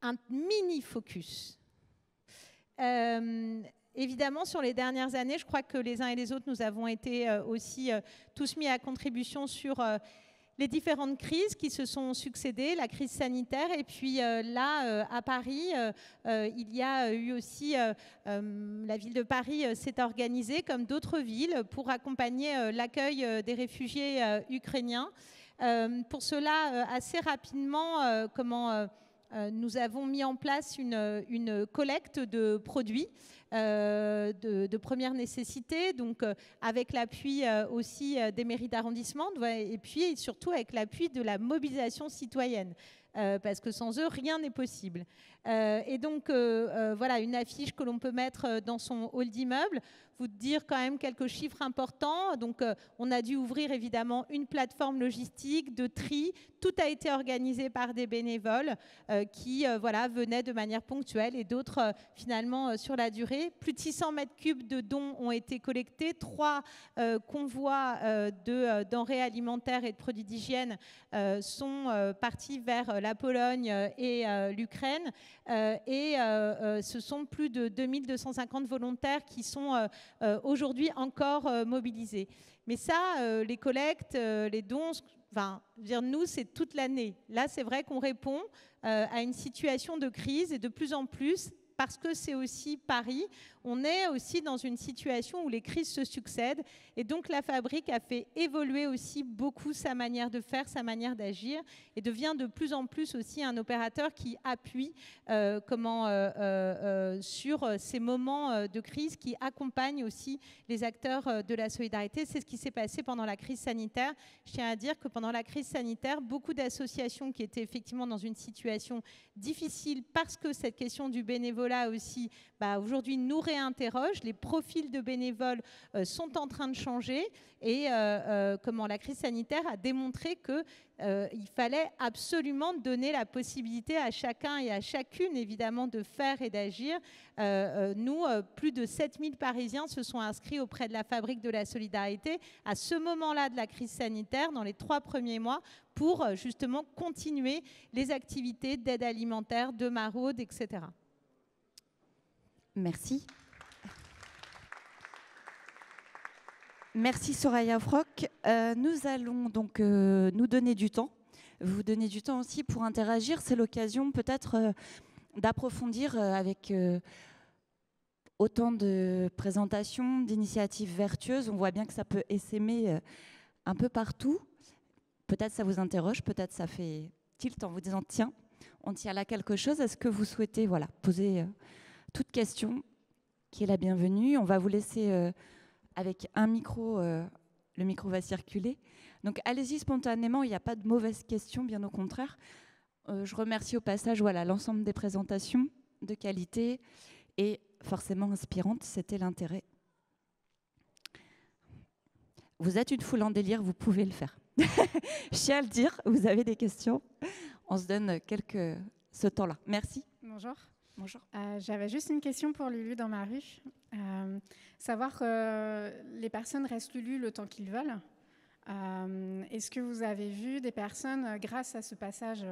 Un mini focus. Évidemment, sur les dernières années, je crois que les uns et les autres, nous avons été aussi tous mis à contribution sur les différentes crises qui se sont succédées, la crise sanitaire, et puis là, à Paris, il y a eu aussi, la ville de Paris s'est organisée, comme d'autres villes, pour accompagner l'accueil des réfugiés ukrainiens. Pour cela, assez rapidement, nous avons mis en place une collecte de produits de première nécessité, donc avec l'appui aussi des mairies d'arrondissement, et puis surtout avec l'appui de la mobilisation citoyenne. Parce que sans eux, rien n'est possible. Et donc, voilà, une affiche que l'on peut mettre dans son hall d'immeuble. Vous dire quand même quelques chiffres importants. Donc, on a dû ouvrir évidemment une plateforme logistique de tri. Tout a été organisé par des bénévoles qui voilà, venaient de manière ponctuelle et d'autres finalement sur la durée. Plus de 600 mètres cubes de dons ont été collectés. 3 convois de denrées alimentaires et de produits d'hygiène sont partis vers la Pologne et l'Ukraine. Ce sont plus de 2250 volontaires qui sont aujourd'hui encore mobilisés. Mais ça, les collectes, les dons, nous, c'est toute l'année. Là, c'est vrai qu'on répond à une situation de crise et de plus en plus, parce que c'est aussi Paris, on est aussi dans une situation où les crises se succèdent. Et donc, la Fabrique a fait évoluer aussi beaucoup sa manière de faire, sa manière d'agir, et devient de plus en plus aussi un opérateur qui appuie sur ces moments de crise, qui accompagne aussi les acteurs de la solidarité. C'est ce qui s'est passé pendant la crise sanitaire. Je tiens à dire que pendant la crise sanitaire, beaucoup d'associations qui étaient effectivement dans une situation difficile, parce que cette question du bénévolat aussi, aujourd'hui, nous réinterroge. Les profils de bénévoles sont en train de changer, et la crise sanitaire a démontré qu'il fallait absolument donner la possibilité à chacun et à chacune, évidemment, de faire et d'agir. Plus de 7000 Parisiens se sont inscrits auprès de la Fabrique de la Solidarité à ce moment-là de la crise sanitaire, dans les 3 premiers mois, pour justement continuer les activités d'aide alimentaire, de maraude, etc. Merci. Merci Soraya Froc. Nous allons donc nous donner du temps. Vous donner du temps aussi pour interagir. C'est l'occasion peut-être d'approfondir avec autant de présentations, d'initiatives vertueuses. On voit bien que ça peut essaimer un peu partout. Peut-être ça vous interroge, peut-être ça fait tilt en vous disant tiens, on tient là quelque chose. Est-ce que vous souhaitez poser toute question qui est la bienvenue? On va vous laisser avec un micro le micro va circuler. Donc allez-y spontanément, il n'y a pas de mauvaises questions, bien au contraire. Je remercie au passage l'ensemble des présentations de qualité et forcément inspirantes, c'était l'intérêt. Vous êtes une foule en délire, vous pouvez le faire. Je tiens à le dire, vous avez des questions. On se donne ce temps-là. Merci. Bonjour. Bonjour. J'avais juste une question pour Lulu dans ma rue. Savoir que les personnes restent Lulu le temps qu'ils veulent. Est-ce que vous avez vu des personnes, grâce à ce passage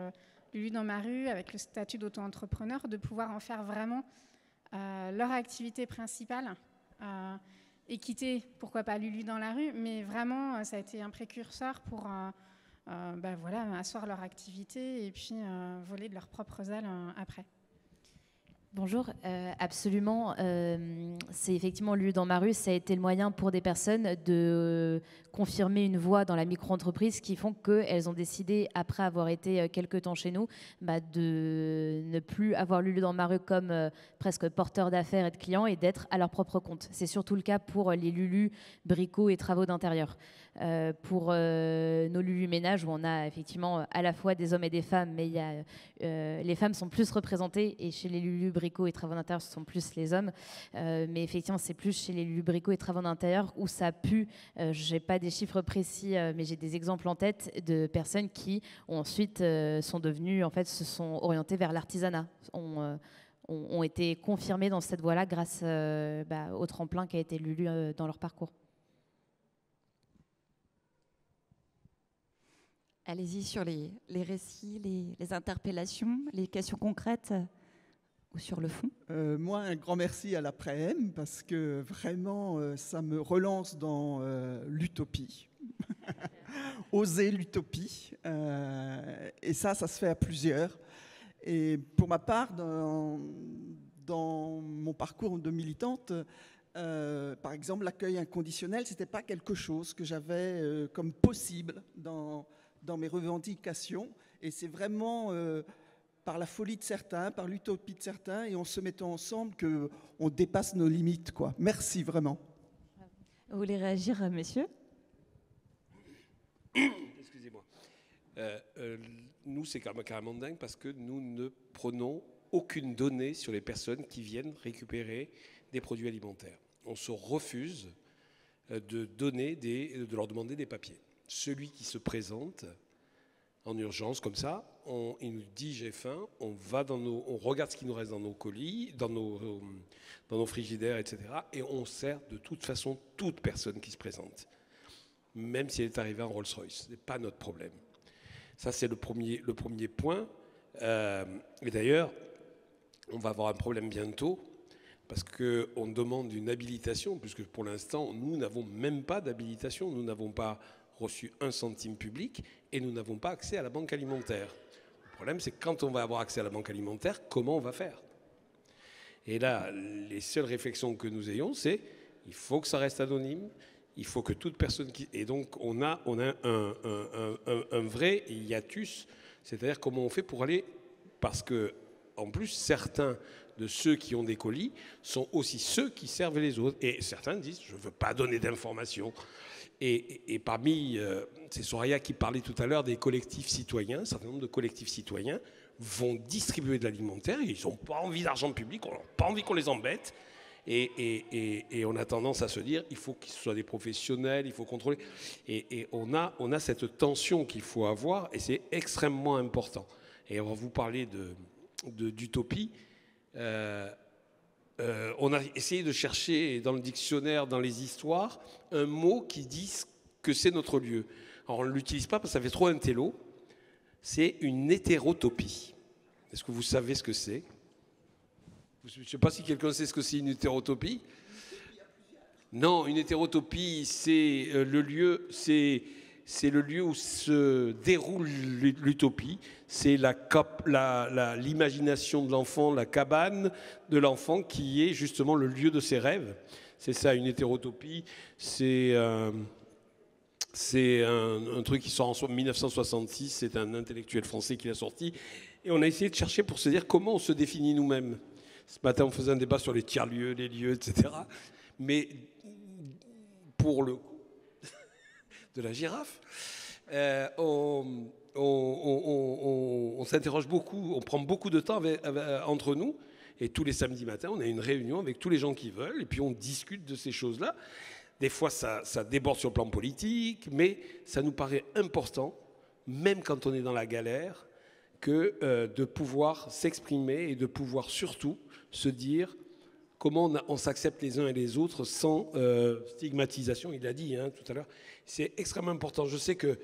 Lulu dans ma rue, avec le statut d'auto-entrepreneur, de pouvoir en faire vraiment leur activité principale et quitter, pourquoi pas Lulu dans la rue, mais vraiment, ça a été un précurseur pour asseoir leur activité et puis voler de leurs propres ailes après. Bonjour, absolument. C'est effectivement Lulu dans ma rue, ça a été le moyen pour des personnes de confirmer une voie dans la micro-entreprise qui font qu'elles ont décidé, après avoir été quelques temps chez nous, de ne plus avoir Lulu dans ma rue comme presque porteur d'affaires et de clients et d'être à leur propre compte. C'est surtout le cas pour les Lulu, bricots et travaux d'intérieur. Pour nos Lulu ménages, où on a effectivement à la fois des hommes et des femmes, mais les femmes sont plus représentées, et chez les Lulu bricots et travaux d'intérieur, ce sont plus les hommes. Mais effectivement, c'est plus chez les Lulu bricots et travaux d'intérieur où ça a pu, j'ai pas des chiffres précis, mais j'ai des exemples en tête de personnes qui ensuite sont devenues, en fait, se sont orientées vers l'artisanat. Ont été confirmées dans cette voie-là grâce au tremplin qui a été Lulu dans leur parcours. Allez-y sur les récits, les interpellations, les questions concrètes ou sur le fond. Moi, un grand merci à l'après-m parce que vraiment, ça me relance dans l'utopie. Oser l'utopie. Et ça se fait à plusieurs. Et pour ma part, dans mon parcours de militante, par exemple, l'accueil inconditionnel, ce n'était pas quelque chose que j'avais comme possible dans mes revendications. Et c'est vraiment par la folie de certains, par l'utopie de certains, et en se mettant ensemble qu'on dépasse nos limites, quoi. Merci, vraiment. Vous voulez réagir, messieurs ? Excusez-moi. Nous, c'est carrément dingue parce que nous ne prenons aucune donnée sur les personnes qui viennent récupérer des produits alimentaires. On se refuse de leur demander des papiers. Celui qui se présente en urgence comme ça, il nous dit j'ai faim, on regarde ce qui nous reste dans nos colis, dans nos frigidaires, etc. Et on sert de toute façon toute personne qui se présente, même si elle est arrivée en Rolls-Royce. Ce n'est pas notre problème. Ça, c'est le premier point. Et d'ailleurs, on va avoir un problème bientôt parce qu'on demande une habilitation, puisque pour l'instant, nous n'avons même pas d'habilitation. Nous n'avons pas reçu 1 centime public et nous n'avons pas accès à la banque alimentaire. Le problème, c'est que quand on va avoir accès à la banque alimentaire, comment on va faire ? Et là, les seules réflexions que nous ayons, c'est il faut que ça reste anonyme, il faut que toute personne qui... Et donc, on a un vrai hiatus, c'est-à-dire comment on fait pour aller... Parce que, en plus, certains de ceux qui ont des colis sont aussi ceux qui servent les autres. Et certains disent, je ne veux pas donner d'informations. Et parmi, c'est Soraya qui parlait tout à l'heure des collectifs citoyens, un certain nombre de collectifs citoyens vont distribuer de l'alimentaire, ils n'ont pas envie d'argent public, on n'a pas envie qu'on les embête, et on a tendance à se dire, il faut qu'ils soient des professionnels, il faut contrôler, et on a cette tension qu'il faut avoir, et c'est extrêmement important. Et on va vous parler d'utopie. On a essayé de chercher dans le dictionnaire, dans les histoires, un mot qui dise que c'est notre lieu. Alors on ne l'utilise pas parce que ça fait trop intello. C'est une hétérotopie. Est-ce que vous savez ce que c'est ? Je ne sais pas si quelqu'un sait ce que c'est une hétérotopie. Non, une hétérotopie, c'est le lieu où se déroule l'utopie. C'est l'imagination de l'enfant, la cabane de l'enfant qui est justement le lieu de ses rêves. C'est ça, une hétérotopie. C'est un truc qui sort en 1966. C'est un intellectuel français qui l'a sorti. Et on a essayé de chercher pour se dire comment on se définit nous-mêmes. Ce matin, on faisait un débat sur les tiers-lieux, les lieux, etc. Mais pour le de la girafe. On s'interroge beaucoup, on prend beaucoup de temps entre nous. Et tous les samedis matins, on a une réunion avec tous les gens qui veulent, et puis on discute de ces choses-là. Des fois, ça déborde sur le plan politique, mais ça nous paraît important, même quand on est dans la galère, de pouvoir s'exprimer et de pouvoir surtout se dire comment on s'accepte les uns et les autres sans stigmatisation. Il l'a dit tout à l'heure. C'est extrêmement important. Je sais que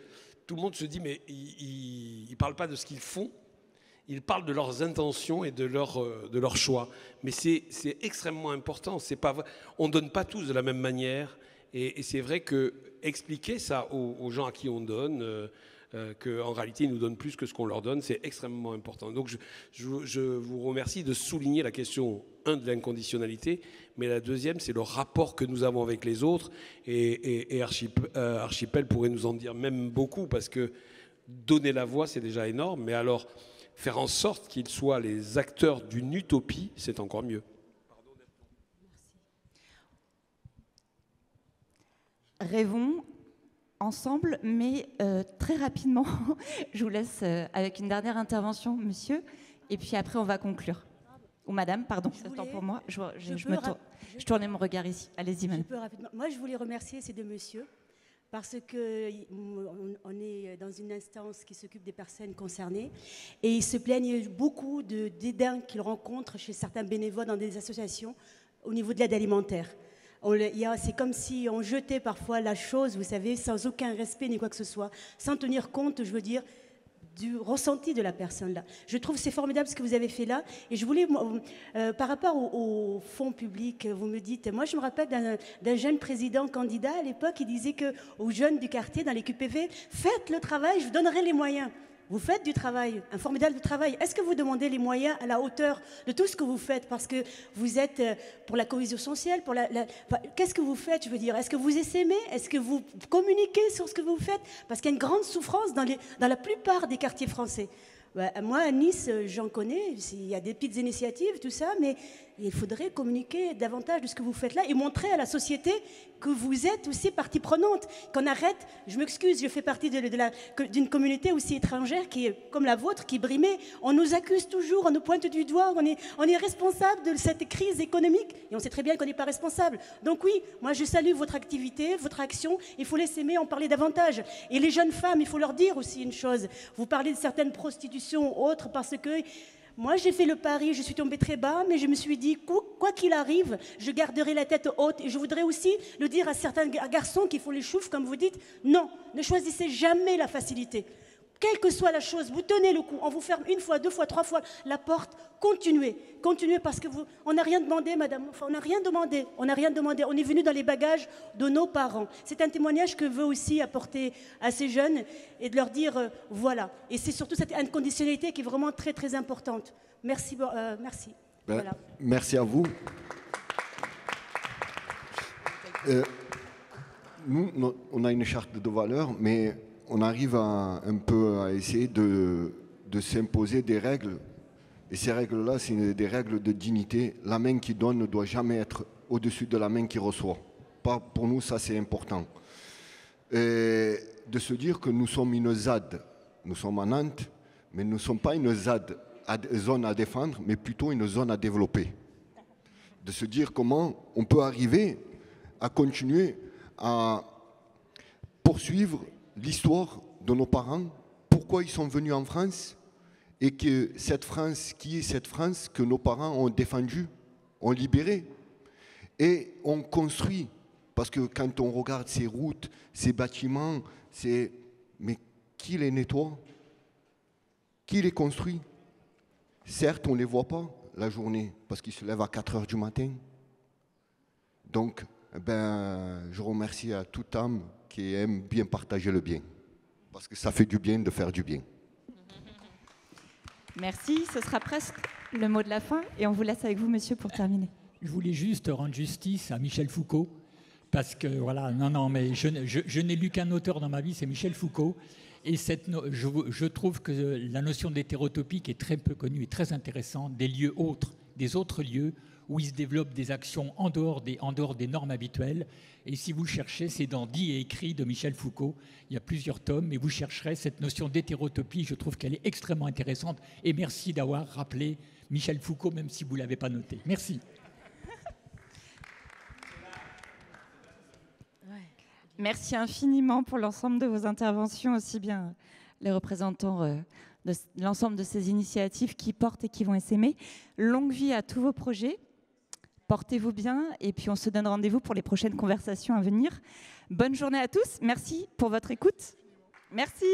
tout le monde se dit, mais ils ne parlent pas de ce qu'ils font. Ils parlent de leurs intentions et de leurs choix. Mais c'est extrêmement important. On ne donne pas tous de la même manière. Et c'est vrai qu'expliquer ça aux gens à qui on donne, qu'en réalité, ils nous donnent plus que ce qu'on leur donne, c'est extrêmement important. Donc je vous remercie de souligner la question, de l'inconditionnalité, mais la deuxième, c'est le rapport que nous avons avec les autres. Et Archipel pourrait nous en dire même beaucoup, parce que donner la voix, c'est déjà énorme. Mais alors, faire en sorte qu'ils soient les acteurs d'une utopie, c'est encore mieux. Rêvons ensemble, mais très rapidement, je vous laisse avec une dernière intervention, monsieur, et puis après on va conclure. Ou madame, pardon, c'est le temps pour moi. Je tournais mon regard ici. Allez-y, madame. Moi, je voulais remercier ces deux messieurs, parce qu'on est dans une instance qui s'occupe des personnes concernées, et ils se plaignent beaucoup de dédain qu'ils rencontrent chez certains bénévoles dans des associations au niveau de l'aide alimentaire. C'est comme si on jetait parfois la chose, vous savez, sans aucun respect ni quoi que ce soit, sans tenir compte, je veux dire, du ressenti de la personne là. Je trouve que c'est formidable ce que vous avez fait là. Et je voulais, par rapport au fonds public, vous me dites, moi je me rappelle d'un jeune président candidat à l'époque, il disait aux jeunes du quartier, dans les QPV, faites le travail, je vous donnerai les moyens. Vous faites du travail, un formidable travail. Est-ce que vous demandez les moyens à la hauteur de tout ce que vous faites? Parce que vous êtes pour la cohésion sociale, qu'est-ce que vous faites, je veux dire? Est-ce que vous essaimez? Est-ce que vous communiquez sur ce que vous faites? Parce qu'il y a une grande souffrance dans la plupart des quartiers français. Moi, à Nice, j'en connais, il y a des petites initiatives, tout ça, mais il faudrait communiquer davantage de ce que vous faites là et montrer à la société que vous êtes aussi partie prenante, qu'on arrête, je m'excuse, je fais partie d'une communauté aussi étrangère qui est comme la vôtre, qui est brimée. On nous accuse toujours, on nous pointe du doigt, on est responsable de cette crise économique et on sait très bien qu'on n'est pas responsable. Donc oui, moi je salue votre activité, votre action, il faut les aimer, en parler davantage. Et les jeunes femmes, il faut leur dire aussi une chose, vous parlez de certaines prostitutions ou autres parce que moi, j'ai fait le pari, je suis tombée très bas, mais je me suis dit, quoi qu'il arrive, je garderai la tête haute. Et je voudrais aussi le dire à certains garçons qui font les choufs, comme vous dites, non, ne choisissez jamais la facilité. Quelle que soit la chose, vous tenez le coup, on vous ferme une fois, deux fois, trois fois la porte, continuez parce que on n'a rien demandé, madame, enfin, on n'a rien demandé, on est venu dans les bagages de nos parents. C'est un témoignage que veut aussi apporter à ces jeunes et de leur dire, voilà. Et c'est surtout cette inconditionnalité qui est vraiment très, très importante. Merci. Merci. Voilà. Merci à vous. Nous, on a une charte de valeurs, mais on arrive un peu à essayer de s'imposer des règles. Et ces règles-là, c'est des règles de dignité. La main qui donne ne doit jamais être au-dessus de la main qui reçoit. Pour nous, ça, c'est important. Et de se dire que nous sommes une ZAD. Nous sommes à Nantes, mais nous ne sommes pas une ZAD, zone à défendre, mais plutôt une zone à développer. De se dire comment on peut arriver à continuer à poursuivre l'histoire de nos parents, pourquoi ils sont venus en France, et que cette France, qui est cette France que nos parents ont défendue, ont libérée, et ont construit. Parce que quand on regarde ces routes, ces bâtiments, mais qui les nettoie? Qui les construit? Certes, on ne les voit pas la journée, parce qu'ils se lèvent à 4 heures du matin. Donc, je remercie à toute âme qui aime bien partager le bien. Parce que ça fait du bien de faire du bien. Merci, ce sera presque le mot de la fin et on vous laisse avec vous, monsieur, pour terminer. Je voulais juste rendre justice à Michel Foucault, parce que, voilà, mais je n'ai lu qu'un auteur dans ma vie, c'est Michel Foucault, et je trouve que la notion d'hétérotopique est très peu connue et très intéressante, des lieux autres, des autres lieux où il se développe des actions en dehors des normes habituelles. Et si vous le cherchez, c'est dans Dit et écrit de Michel Foucault. Il y a plusieurs tomes, mais vous chercherez cette notion d'hétérotopie. Je trouve qu'elle est extrêmement intéressante. Et merci d'avoir rappelé Michel Foucault, même si vous ne l'avez pas noté. Merci. Merci infiniment pour l'ensemble de vos interventions, aussi bien les représentants de l'ensemble de ces initiatives qui portent et qui vont essaimer. Longue vie à tous vos projets. Portez-vous bien et puis on se donne rendez-vous pour les prochaines conversations à venir. Bonne journée à tous. Merci pour votre écoute. Merci.